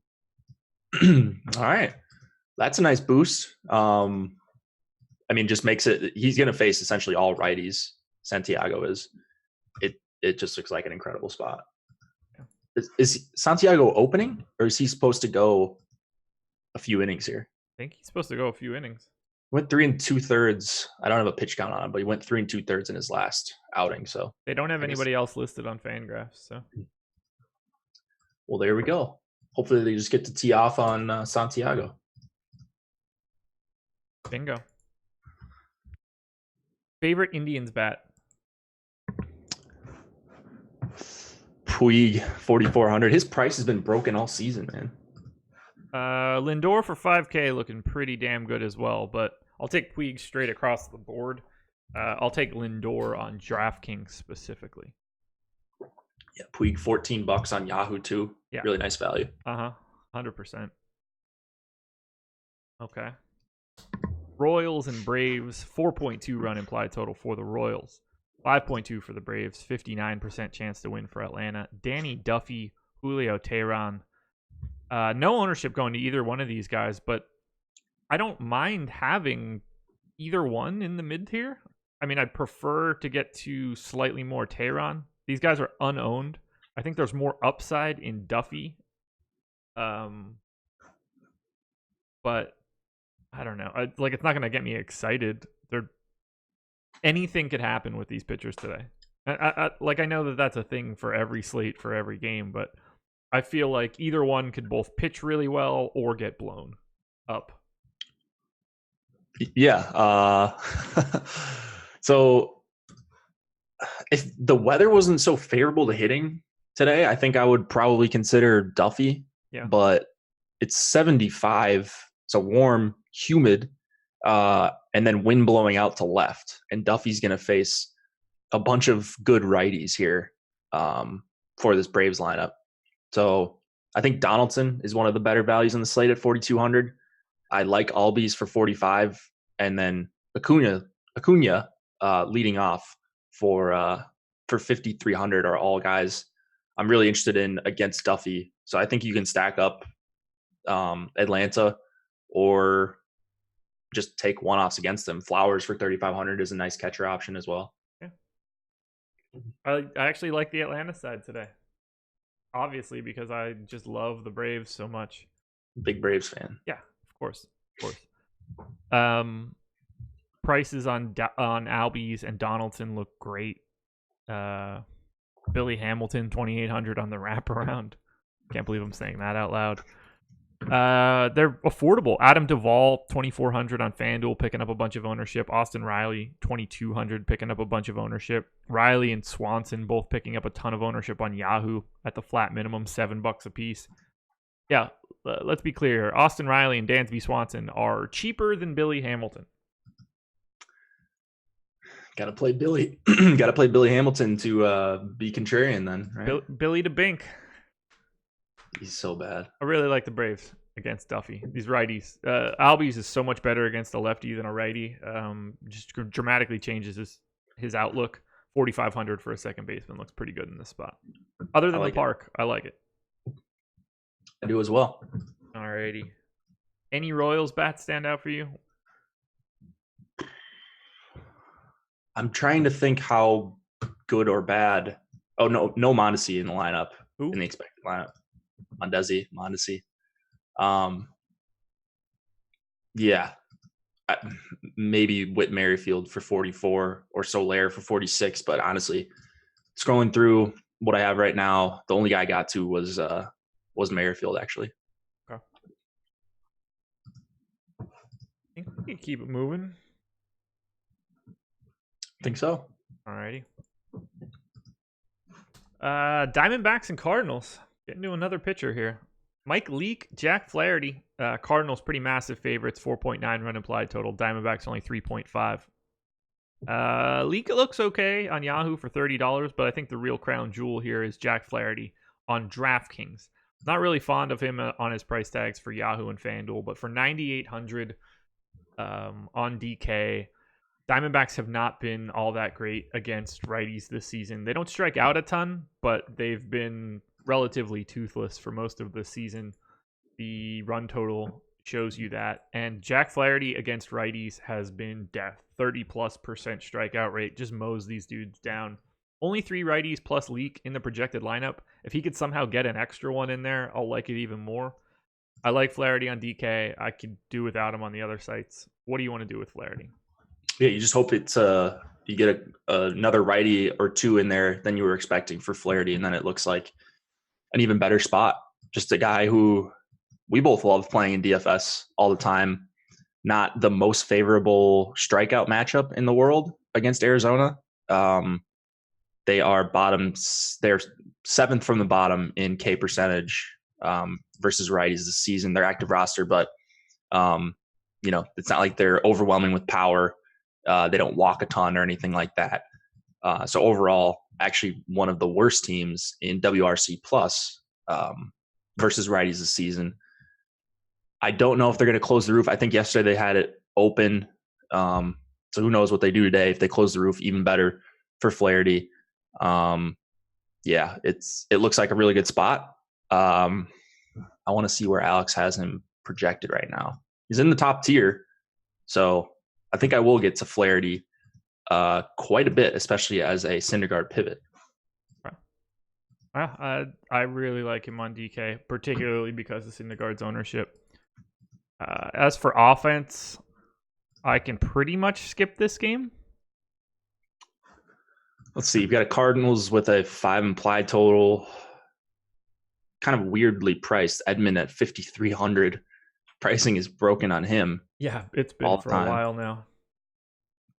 All right. That's a nice boost. I mean, just makes it, he's going to face essentially all righties. Santiago is. It just looks like an incredible spot. Is Santiago opening, or is he supposed to go a few innings here? I think he's supposed to go a few innings. Went 3 2/3. I don't have a pitch count on him, but he went 3 2/3 in his last outing. So they don't have anybody else listed on Fangraphs. So, well, there we go. Hopefully, they just get to tee off on Santiago. Bingo. Favorite Indians bat? Puig, 4,400. His price has been broken all season, man. Lindor for 5K looking pretty damn good as well, but I'll take Puig straight across the board. I'll take Lindor on Draftkings specifically. Yeah, Puig, $14 on Yahoo too. Yeah, really nice value. 100%. Okay. Royals and Braves, 4.2 run implied total for the Royals. 5.2 for the Braves, 59% chance to win for Atlanta. Danny Duffy, Julio Teheran. No ownership going to either one of these guys, but I don't mind having either one in the mid-tier. I mean, I'd prefer to get to slightly more Teheran. These guys are unowned. I think there's more upside in Duffy. But I don't know. It's not going to get me excited. Anything could happen with these pitchers today. I know that that's a thing for every slate for every game, but I feel like either one could both pitch really well or get blown up. Yeah. So if the weather wasn't so favorable to hitting today, I think I would probably consider Duffy. Yeah. But it's 75, so warm, humid, and then wind blowing out to left. And Duffy's going to face a bunch of good righties here for this Braves lineup. So I think Donaldson is one of the better values on the slate at 4,200. I like Albies for 45, and then Acuna leading off for 5,300 are all guys I'm really interested in against Duffy. So I think you can stack up Atlanta or just take one-offs against them. Flowers for 3,500 is a nice catcher option as well. Yeah. I actually like the Atlanta side today. Obviously, because I just love the Braves so much. Big Braves fan. Yeah, of course. Prices on Albies and Donaldson look great. Billy Hamilton, 2,800 on the wraparound. Can't believe I'm saying that out loud. They're affordable. Adam Duvall, 2,400 on FanDuel, picking up a bunch of ownership. Austin Riley, 2,200, picking up a bunch of ownership. Riley and Swanson both picking up a ton of ownership on Yahoo at the flat minimum, $7 a piece. Yeah, let's be clear. Austin Riley and Dansby Swanson are cheaper than Billy Hamilton. Got to play Billy. Got to play Billy Hamilton to be contrarian then, right? Billy to Bink. He's so bad. I really like the Braves against Duffy. These righties. Albies is so much better against a lefty than a righty. Just dramatically changes his outlook. 4,500 for a second baseman looks pretty good in this spot. Other than the park, I like it. I do as well. Alrighty. Any Royals bats stand out for you? I'm trying to think how good or bad. Oh, no Mondesi in the lineup. Who? In the expected lineup. Mondesi. Yeah. Maybe Whit Merrifield for 44 or Soler for 46, but honestly, scrolling through what I have right now, the only guy I got to was Merrifield actually. Okay. I think we can keep it moving. I think so. Alrighty. Diamondbacks and Cardinals. Getting to another pitcher here. Mike Leake, Jack Flaherty. Cardinals pretty massive favorites. 4.9 run implied total. Diamondbacks only 3.5. Leake looks okay on Yahoo for $30, but I think the real crown jewel here is Jack Flaherty on DraftKings. Not really fond of him on his price tags for Yahoo and FanDuel, but for 9,800 on DK, Diamondbacks have not been all that great against righties this season. They don't strike out a ton, but they've been relatively toothless for most of the season. The run total shows you that. And Jack Flaherty against righties has been death. 30+% strikeout rate. Just mows these dudes down. Only 3 righties plus Leak in the projected lineup. If he could somehow get an extra one in there, I'll like it even more. I like Flaherty on DK. I could do without him on the other sites. What do you want to do with Flaherty? Yeah, you just hope it's you get another righty or two in there than you were expecting for Flaherty, and then it looks like an even better spot. Just a guy who we both love playing in DFS all the time. Not the most favorable strikeout matchup in the world against Arizona. They are bottoms. They're 7th from the bottom in K percentage versus righties this season. Their active roster, but it's not like they're overwhelming with power. They don't walk a ton or anything like that. So overall, actually one of the worst teams in WRC plus versus righties this season. I don't know if they're going to close the roof. I think yesterday they had it open. So who knows what they do today. If they close the roof, even better for Flaherty. It looks like a really good spot. I want to see where Alex has him projected right now. He's in the top tier. So I think I will get to Flaherty quite a bit, especially as a Syndergaard pivot. I really like him on DK, particularly because of Syndergaard's ownership. As for offense, I can pretty much skip this game. Let's see. You've got a Cardinals with a 5 implied total. Kind of weirdly priced. Edmund at 5,300. Pricing is broken on him. Yeah, it's been for a while now.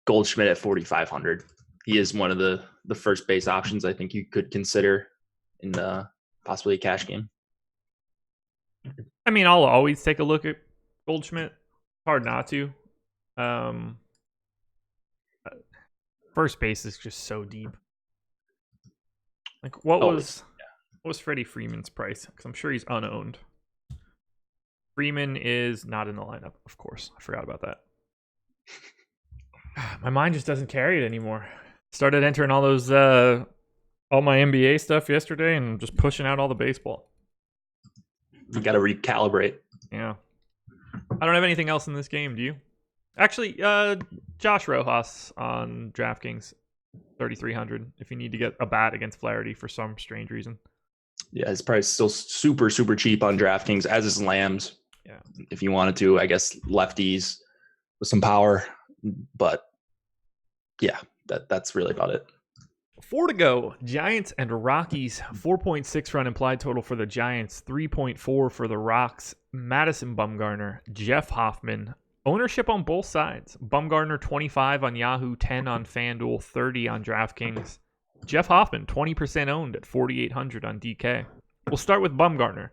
Goldschmidt at 4,500. He is one of the first base options I think you could consider in possibly a cash game. I mean, I'll always take a look at Goldschmidt. Hard not to. First base is just so deep. Like, what was Freddie Freeman's price? Because I'm sure he's unowned. Freeman is not in the lineup, of course. I forgot about that. My mind just doesn't carry it anymore. Started entering all those, all my NBA stuff yesterday and just pushing out all the baseball. You got to recalibrate. Yeah. I don't have anything else in this game, do you? Actually, Josh Rojas on DraftKings, 3,300. If you need to get a bat against Flaherty for some strange reason. Yeah, his price is still super, super cheap on DraftKings, as is Lamb's. Yeah. If you wanted to, I guess lefties with some power. But yeah, that's really about it. 4 to go. Giants and Rockies. 4.6 run implied total for the Giants. 3.4 for the Rocks. Madison Bumgarner. Jeff Hoffman. Ownership on both sides. Bumgarner 25 on Yahoo, 10 on FanDuel, 30 on DraftKings. Jeff Hoffman 20% owned at 4,800 on DK. We'll start with Bumgarner.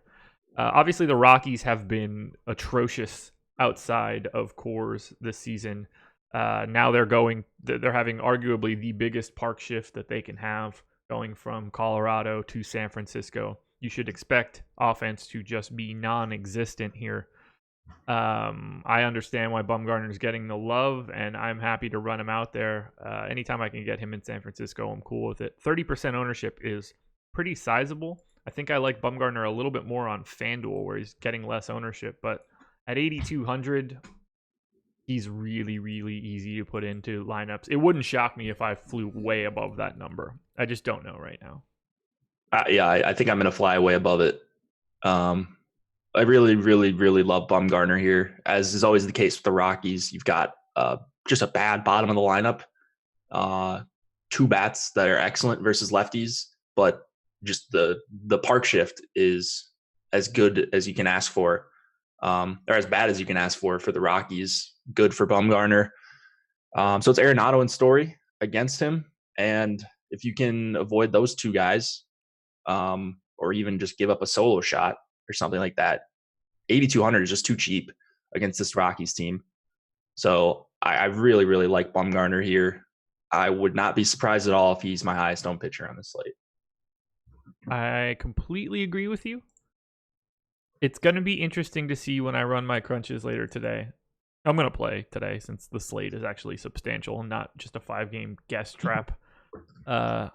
Obviously, the Rockies have been atrocious outside of Coors this season. Now they're having arguably the biggest park shift that they can have, going from Colorado to San Francisco. You should expect offense to just be non-existent here. I understand why Bumgarner is getting the love, and I'm happy to run him out there. Anytime I can get him in San Francisco, I'm cool with it. 30% ownership is pretty sizable. I think I like Bumgarner a little bit more on FanDuel, where he's getting less ownership, but at 8,200, he's really, really easy to put into lineups. It wouldn't shock me if I flew way above that number. I just don't know right now. I think I'm going to fly way above it. I really, really, really love Bumgarner here. As is always the case with the Rockies, you've got just a bad bottom of the lineup. 2 bats that are excellent versus lefties, but just the park shift is as good as you can ask for, or as bad as you can ask for the Rockies. Good for Bumgarner. So it's Arenado and Story against him, and if you can avoid those 2 guys, or even just give up a solo shot or something like that, 8,200 is just too cheap against this Rockies team. So I really, really like Bumgarner here. I would not be surprised at all if he's my highest owned pitcher on the slate. I completely agree with you. It's going to be interesting to see when I run my crunches later today. I'm going to play today since the slate is actually substantial and not just a 5-game guest trap. I'm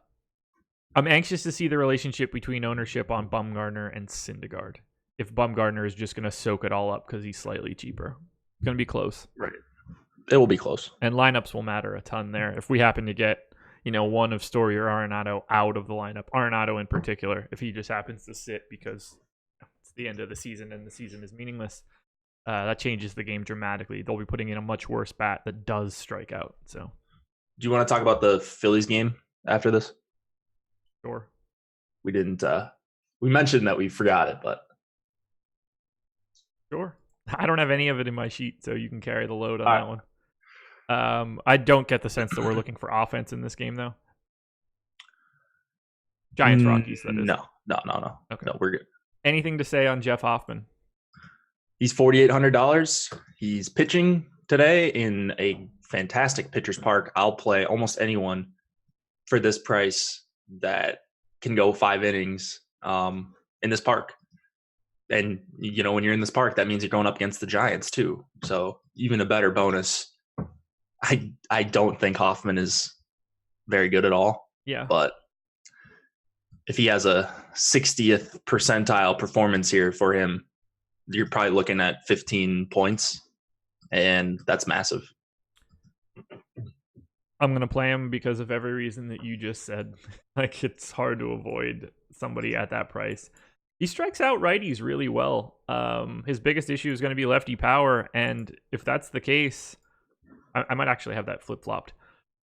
anxious to see the relationship between ownership on Bumgarner and Syndergaard. If Bumgarner is just going to soak it all up because he's slightly cheaper. It's going to be close. Right. It will be close. And lineups will matter a ton there. If we happen to get, one of Story or Arenado out of the lineup, Arenado in particular, if he just happens to sit because it's the end of the season and the season is meaningless, that changes the game dramatically. They'll be putting in a much worse bat that does strike out. So, do you want to talk about the Phillies game after this? Sure. We didn't. We mentioned that we forgot it, but sure. I don't have any of it in my sheet, so you can carry the load on that one. I don't get the sense that we're looking for offense in this game, though. Giants Rockies, that is. No. Okay. No, we're good. Anything to say on Jeff Hoffman? He's $4,800. He's pitching today in a fantastic pitcher's park. I'll play almost anyone for this price that can go 5 innings in this park. And, when you're in this park, that means you're going up against the Giants too. So even a better bonus. I don't think Hoffman is very good at all. Yeah. But if he has a 60th percentile performance here for him, you're probably looking at 15 points, and that's massive. I'm going to play him because of every reason that you just said. Like, it's hard to avoid somebody at that price. He strikes out righties really well. His biggest issue is going to be lefty power, and if that's the case, I might actually have that flip-flopped.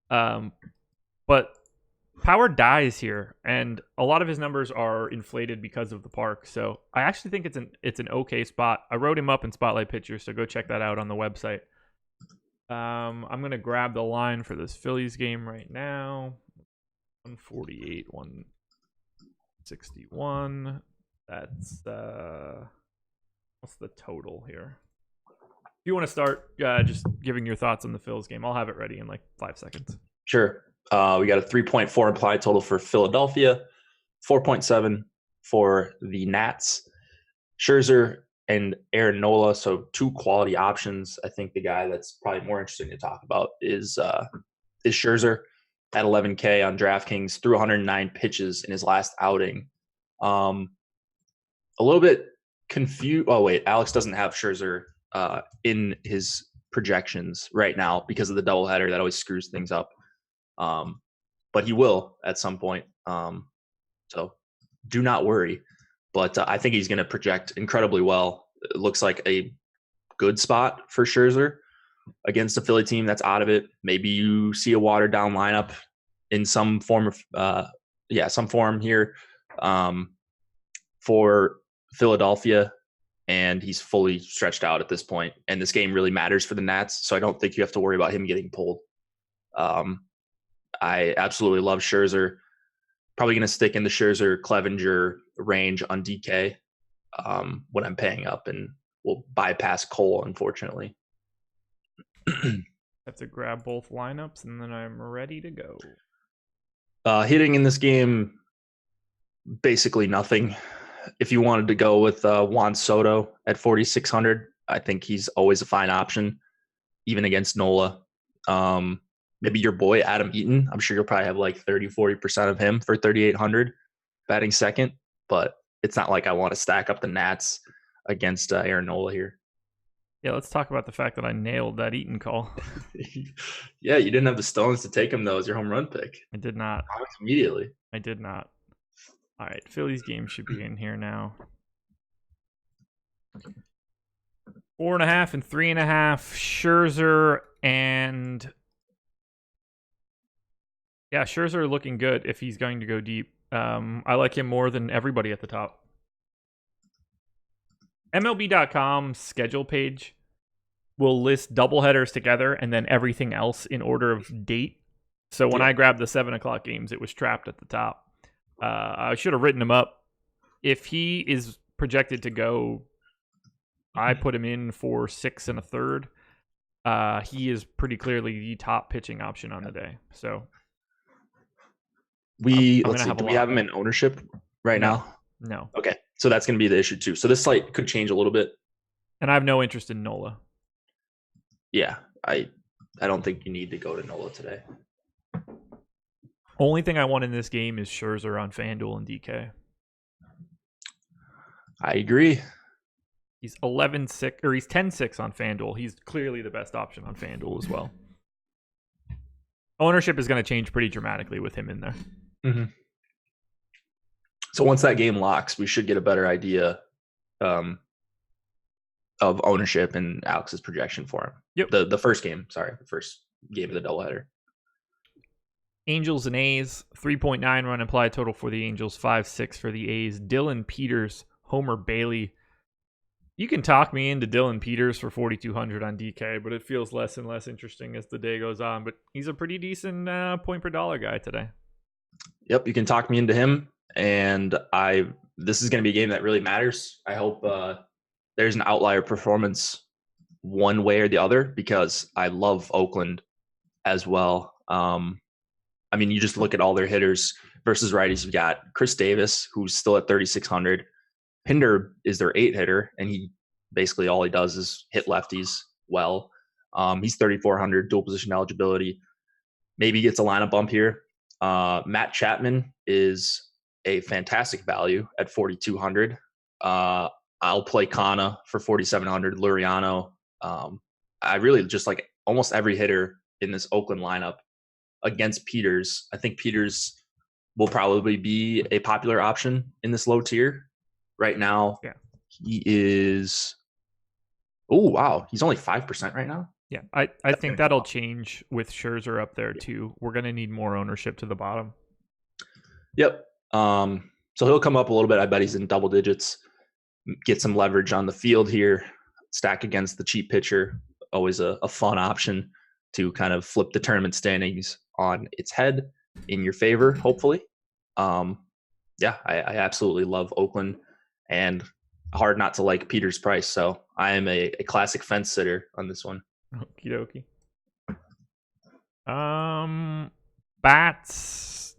But power dies here, and a lot of his numbers are inflated because of the park. So I actually think it's an okay spot. I wrote him up in Spotlight Pitchers, so go check that out on the website. I'm going to grab the line for this Phillies game right now. 148, 161. That's what's the total here? If you want to start just giving your thoughts on the Phillies game, I'll have it ready in like 5 seconds. Sure. We got a 3.4 implied total for Philadelphia, 4.7 for the Nats. Scherzer and Aaron Nola, so 2 quality options. I think the guy that's probably more interesting to talk about is Scherzer at 11K on DraftKings, threw 109 pitches in his last outing. A little bit confused. Oh, wait, Alex doesn't have Scherzer in his projections right now because of the doubleheader. That always screws things up. But he will at some point. So do not worry. But I think he's going to project incredibly well. It looks like a good spot for Scherzer against a Philly team that's out of it. Maybe you see a watered down lineup in some form of, some form here for Philadelphia. And he's fully stretched out at this point. And this game really matters for the Nats. So I don't think you have to worry about him getting pulled. I absolutely love Scherzer. Probably going to stick in the Scherzer Clevenger range on DK when I'm paying up, and we'll bypass Cole, unfortunately. Have to grab both lineups, and then I'm ready to go. Hitting in this game, basically nothing. If you wanted to go with Juan Soto at 4,600, I think he's always a fine option, even against Nola. Maybe your boy, Adam Eaton. I'm sure you'll probably have like 30-40% of him for 3,800 batting second, but it's not like I want to stack up the Nats against Aaron Nola here. Yeah, let's talk about the fact that I nailed that Eaton call. Yeah, you didn't have the stones to take him, though, as your home run pick. I did not. Immediately. I did not. All right, Phillies game should be in here now. 4.5 and 3.5. Scherzer and... Yeah, Scherzer looking good if he's going to go deep. I like him more than everybody at the top. MLB.com schedule page will list doubleheaders together and then everything else in order of date. So when I grabbed the 7 o'clock games, it was trapped at the top. I should have written him up. If he is projected to go, I put him in for 6 1/3. He is pretty clearly the top pitching option on the day. So let's see. Do we have him in ownership right now? No. Okay. So that's going to be the issue too. So this slate could change a little bit. And I have no interest in Nola. Yeah, I don't think you need to go to Nola today. Only thing I want in this game is Scherzer on FanDuel and DK. I agree. He's 11-6 or he's 10-6 on FanDuel. He's clearly the best option on FanDuel as well. Ownership is going to change pretty dramatically with him in there. Mm-hmm. So once that game locks, we should get a better idea of ownership and Alex's projection for him. Yep. The first game of the doubleheader. Angels and A's, 3.9 run implied total for the Angels, 5.6 for the A's. Dylan Peters, Homer Bailey. You can talk me into Dylan Peters for 4,200 on DK, but it feels less and less interesting as the day goes on. But he's a pretty decent point per dollar guy today. Yep, you can talk me into him, and this is going to be a game that really matters. I hope there's an outlier performance one way or the other, because I love Oakland as well. I mean, you just look at all their hitters versus righties. You've got Chris Davis, who's still at 3,600. Pinder is their 8 hitter, and he basically all he does is hit lefties well. He's 3,400, dual position eligibility. Maybe gets a lineup bump here. Matt Chapman is a fantastic value at 4,200. I'll play Kana for 4,700. Luriano. I really just like almost every hitter in this Oakland lineup against Peters. I think Peters will probably be a popular option in this low tier. Right now, He is. Oh wow, he's only 5% right now. Yeah, I think that'll change with Scherzer up there too. We're gonna need more ownership to the bottom. Yep. So he'll come up a little bit. I bet he's in double digits. Get some leverage on the field here. Stack against the cheap pitcher. Always a fun option to kind of flip the tournament standings on its head in your favor, hopefully. Yeah, I absolutely love Oakland, and hard not to like Peter's price. So I am a classic fence sitter on this one. Okie dokie. Bats.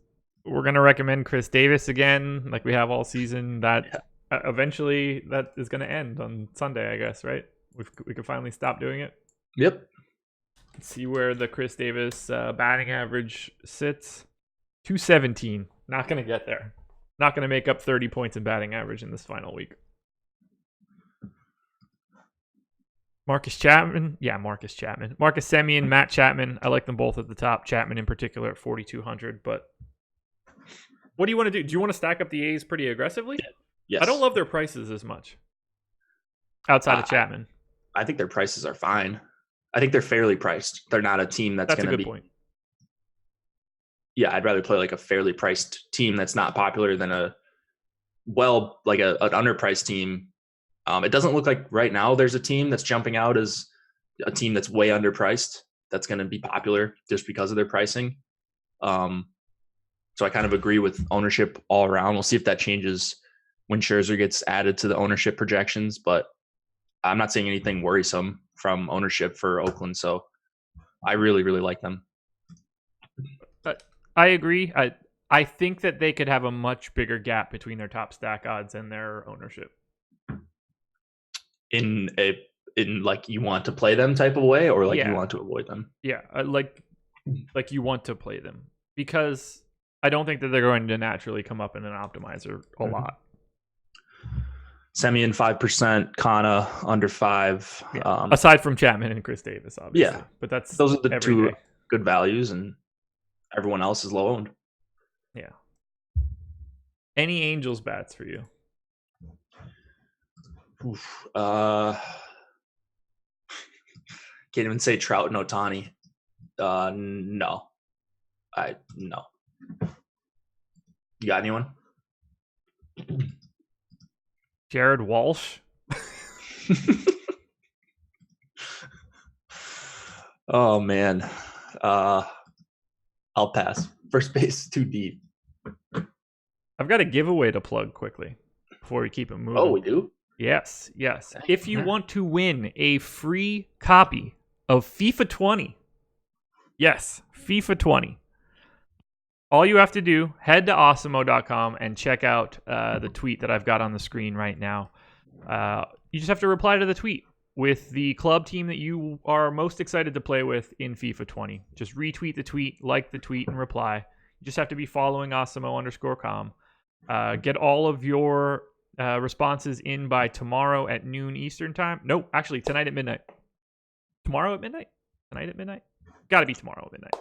We're gonna recommend Chris Davis again, like we have all season. That eventually that is gonna end on Sunday, I guess. Right? We can finally stop doing it. Yep. Let's see where the Chris Davis batting average sits. 217. Not gonna get there. Not gonna make up 30 points in batting average in this final week. Marcus Chapman. Marcus Semien, Matt Chapman. I like them both at the top. Chapman in particular at 4,200. But what do you want to do? Do you want to stack up the A's pretty aggressively? Yes. I don't love their prices as much. Outside of Chapman. I think their prices are fine. I think they're fairly priced. They're not a team that's going to be. Point. Yeah, I'd rather play like a fairly priced team that's not popular than an underpriced team. It doesn't look like right now there's a team that's jumping out as a team that's way underpriced that's going to be popular just because of their pricing. So I kind of agree with ownership all around. We'll see if that changes when Scherzer gets added to the ownership projections, but I'm not seeing anything worrisome from ownership for Oakland. So I really, really like them. I agree. I think that they could have a much bigger gap between their top stack odds and their ownership. In like you want to play them type of way, or like you want to avoid them? Yeah, like you want to play them, because I don't think that they're going to naturally come up in an optimizer a lot. Semien 5%, Kana under 5. Yeah. Aside from Chapman and Chris Davis, obviously. Yeah, but those are the two good values, and everyone else is low owned. Yeah. Any Angels bats for you? Can't even say Trout and Ohtani. No. No. You got anyone? Jared Walsh? Oh man. I'll pass. First base too deep. I've got a giveaway to plug quickly before we keep it moving. Oh, we do? Yes. If you want to win a free copy of FIFA 20, yes, FIFA 20, all you have to do, head to awesemo.com and check out the tweet that I've got on the screen right now. You just have to reply to the tweet with the club team that you are most excited to play with in FIFA 20. Just retweet the tweet, like the tweet, and reply. You just have to be following awesemo_com. Get all of your responses in by tomorrow at noon Eastern time. No, actually, tonight at midnight. Tomorrow at midnight? Tonight at midnight? Got to be tomorrow at midnight.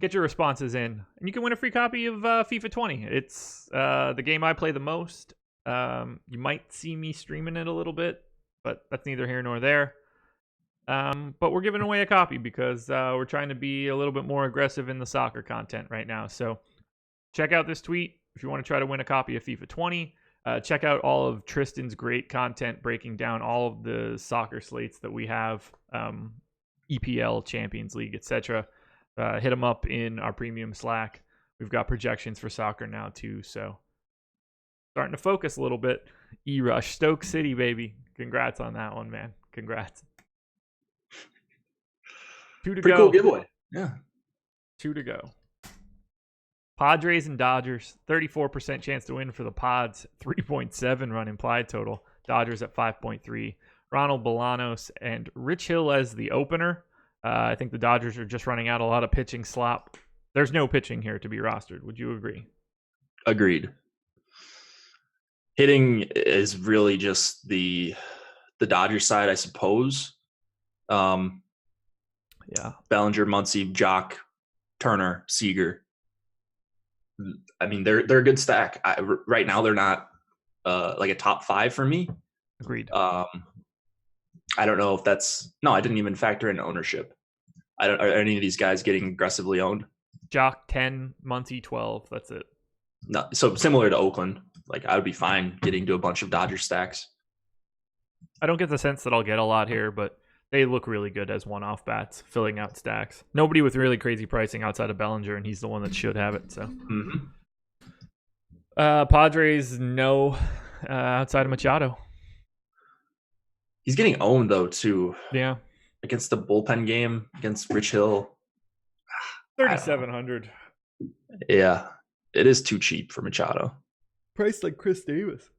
Get your responses in, and you can win a free copy of FIFA 20. It's the game I play the most. You might see me streaming it a little bit, but that's neither here nor there. But we're giving away a copy because we're trying to be a little bit more aggressive in the soccer content right now. So check out this tweet if you want to try to win a copy of FIFA 20. Check out all of Tristan's great content breaking down all of the soccer slates that we have, EPL, Champions League, etc. Hit him up in our premium Slack. We've got projections for soccer now too, so starting to focus a little bit. E-Rush, Stoke City, baby. Congrats on that one, man. Congrats. 2 to Pretty go. cool giveaway. Yeah. 2 to go. Padres and Dodgers, 34% chance to win for the Pods, 3.7 run implied total. Dodgers at 5.3. Ronald Bolanos and Rich Hill as the opener. I think the Dodgers are just running out a lot of pitching slop. There's no pitching here to be rostered. Would you agree? Agreed. Hitting is really just the Dodgers side, I suppose. Yeah. Bellinger, Muncy, Jock, Turner, Seager. I mean, they're a good stack. Right now, they're not like a top 5 for me. Agreed. I don't know if I didn't even factor in ownership. Are any of these guys getting aggressively owned? Jock 10, Muncy 12. That's it. No, so similar to Oakland. Like, I would be fine getting to a bunch of Dodger stacks. I don't get the sense that I'll get a lot here, but they look really good as one-off bats, filling out stacks. Nobody with really crazy pricing outside of Bellinger, and he's the one that should have it. So, Padres, no, outside of Machado. He's getting owned though too. Yeah, against the bullpen game against Rich Hill. 3,700. Yeah, it is too cheap for Machado. Priced like Chris Davis.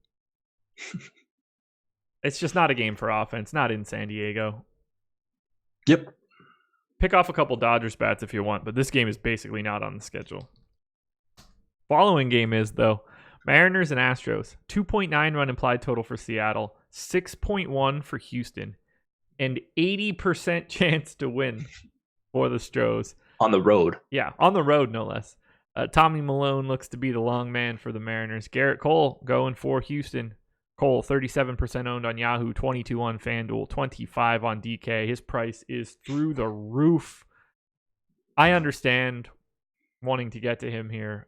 It's just not a game for offense. Not in San Diego. Yep. Pick off a couple Dodgers bats if you want, but this game is basically not on the schedule. Following game is, though, Mariners and Astros. 2.9 run implied total for Seattle. 6.1 for Houston. And 80% chance to win for the Stros. On the road. Yeah, on the road, no less. Tommy Malone looks to be the long man for the Mariners. Garrett Cole going for Houston. Cole, 37% owned on Yahoo, 22 on FanDuel, 25 on DK. His price is through the roof. I understand wanting to get to him here.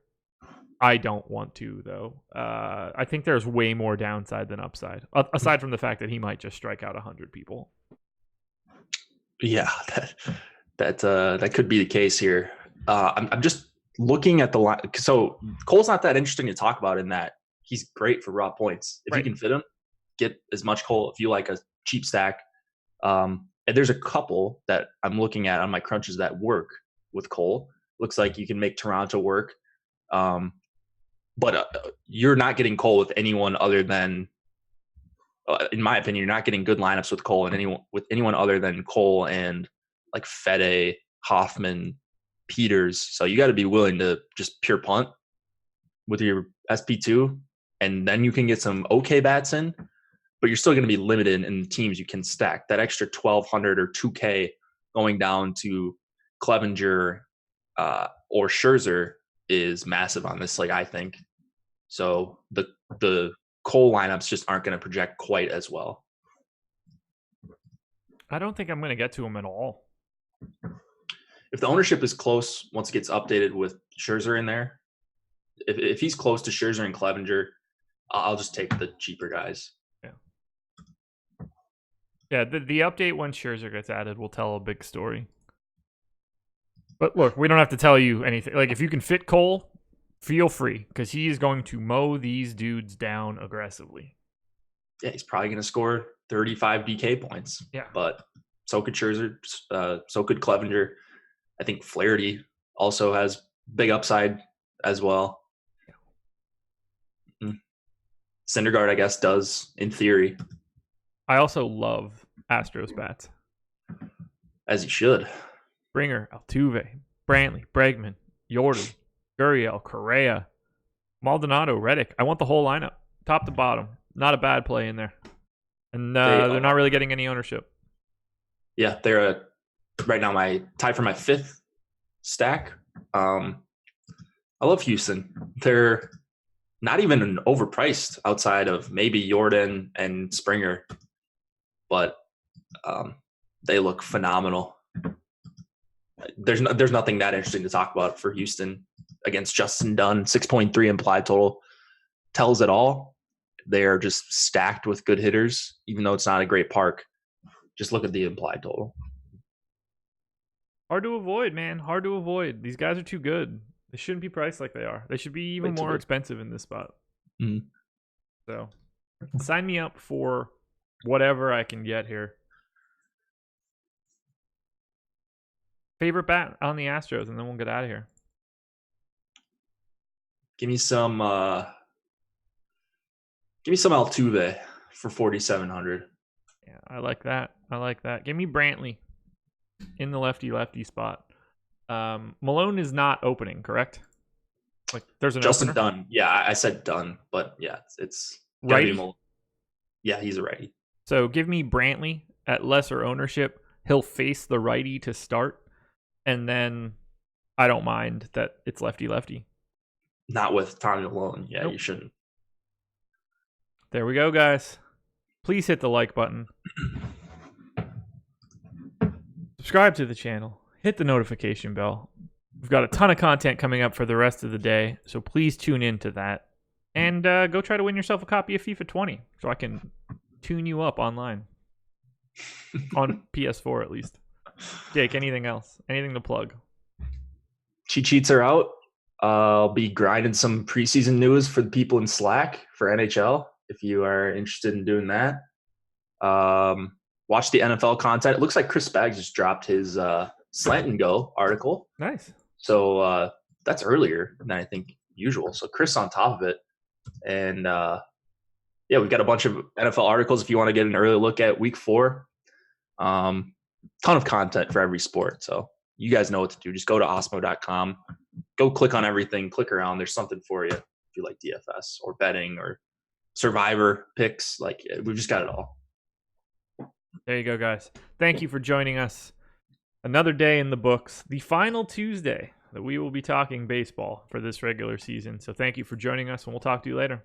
I don't want to, though. I think there's way more downside than upside, aside from the fact that he might just strike out 100 people. Yeah, that could be the case here. I'm just looking at the line. So Cole's not that interesting to talk about in that he's great for raw points. If you can fit him, get as much Cole if you like a cheap stack. And there's a couple that I'm looking at on my crunches that work with Cole. Looks like you can make Toronto work. But you're not getting Cole with anyone other than, in my opinion, you're not getting good lineups with Cole and anyone other than Cole and like Fede, Hoffman, Peters. So you got to be willing to just pure punt with your SP2, and then you can get some okay bats in, but you're still going to be limited in the teams you can stack. That extra 1,200 or 2K going down to Clevenger or Scherzer is massive on this slate, I think. So the Cole lineups just aren't going to project quite as well. I don't think I'm going to get to him at all. If the ownership is close, once it gets updated with Scherzer in there, if he's close to Scherzer and Clevenger, I'll just take the cheaper guys. Yeah, the update when Scherzer gets added will tell a big story. But look, we don't have to tell you anything. Like, if you can fit Cole, feel free, because he is going to mow these dudes down aggressively. Yeah, he's probably going to score 35 DK points. Yeah. But so could Scherzer, so could Clevenger. I think Flaherty also has big upside. as well. Syndergaard, I guess, does in theory. I also love Astros bats. As he should. Springer, Altuve, Brantley, Bregman, Jordan, Gurriel, Correa, Maldonado, Reddick. I want the whole lineup, top to bottom. Not a bad play in there. And they're not really getting any ownership. Yeah, they're right now tied for my 5th stack. I love Houston. They're not even overpriced outside of maybe Jordan and Springer, but they look phenomenal. There's nothing that interesting to talk about for Houston against Justin Dunn. 6.3 implied total tells it all. They are just stacked with good hitters, even though it's not a great park. Just look at the implied total. Hard to avoid, man. Hard to avoid. These guys are too good. They shouldn't be priced like they are. They should be even more expensive in this spot. Mm-hmm. So, sign me up for whatever I can get here. Favorite bat on the Astros, and then we'll get out of here. Give me some Altuve for 4,700. Yeah, I like that. Give me Brantley in the lefty spot. Malone is not opening, correct? Like there's an Justin opener? Dunn. Yeah, I said Dunn, but yeah, it's righty. Yeah, he's a righty. So give me Brantley at lesser ownership. He'll face the righty to start, and then I don't mind that it's lefty. Not with Tommy Malone. Yeah, nope. You shouldn't. There we go, guys. Please hit the like button. Subscribe to the channel. Hit the notification bell. We've got a ton of content coming up for the rest of the day, so please tune in to that. And go try to win yourself a copy of FIFA 20 so I can tune you up online. On PS4, at least. Jake, anything else? Anything to plug? Cheat sheets are out. I'll be grinding some preseason news for the people in Slack for NHL if you are interested in doing that. Watch the NFL content. It looks like Chris Baggs just dropped his Slant and Go article. Nice. So that's earlier than I think usual. So Chris on top of it. And yeah, we've got a bunch of NFL articles if you want to get an early look at week 4. Ton of content for every sport. So you guys know what to do. Just go to osmo.com. Go click on everything. Click around. There's something for you if you like DFS or betting or survivor picks. Like we've just got it all. There you go, guys. Thank you for joining us. Another day in the books. The final Tuesday that we will be talking baseball for this regular season. So thank you for joining us, and we'll talk to you later.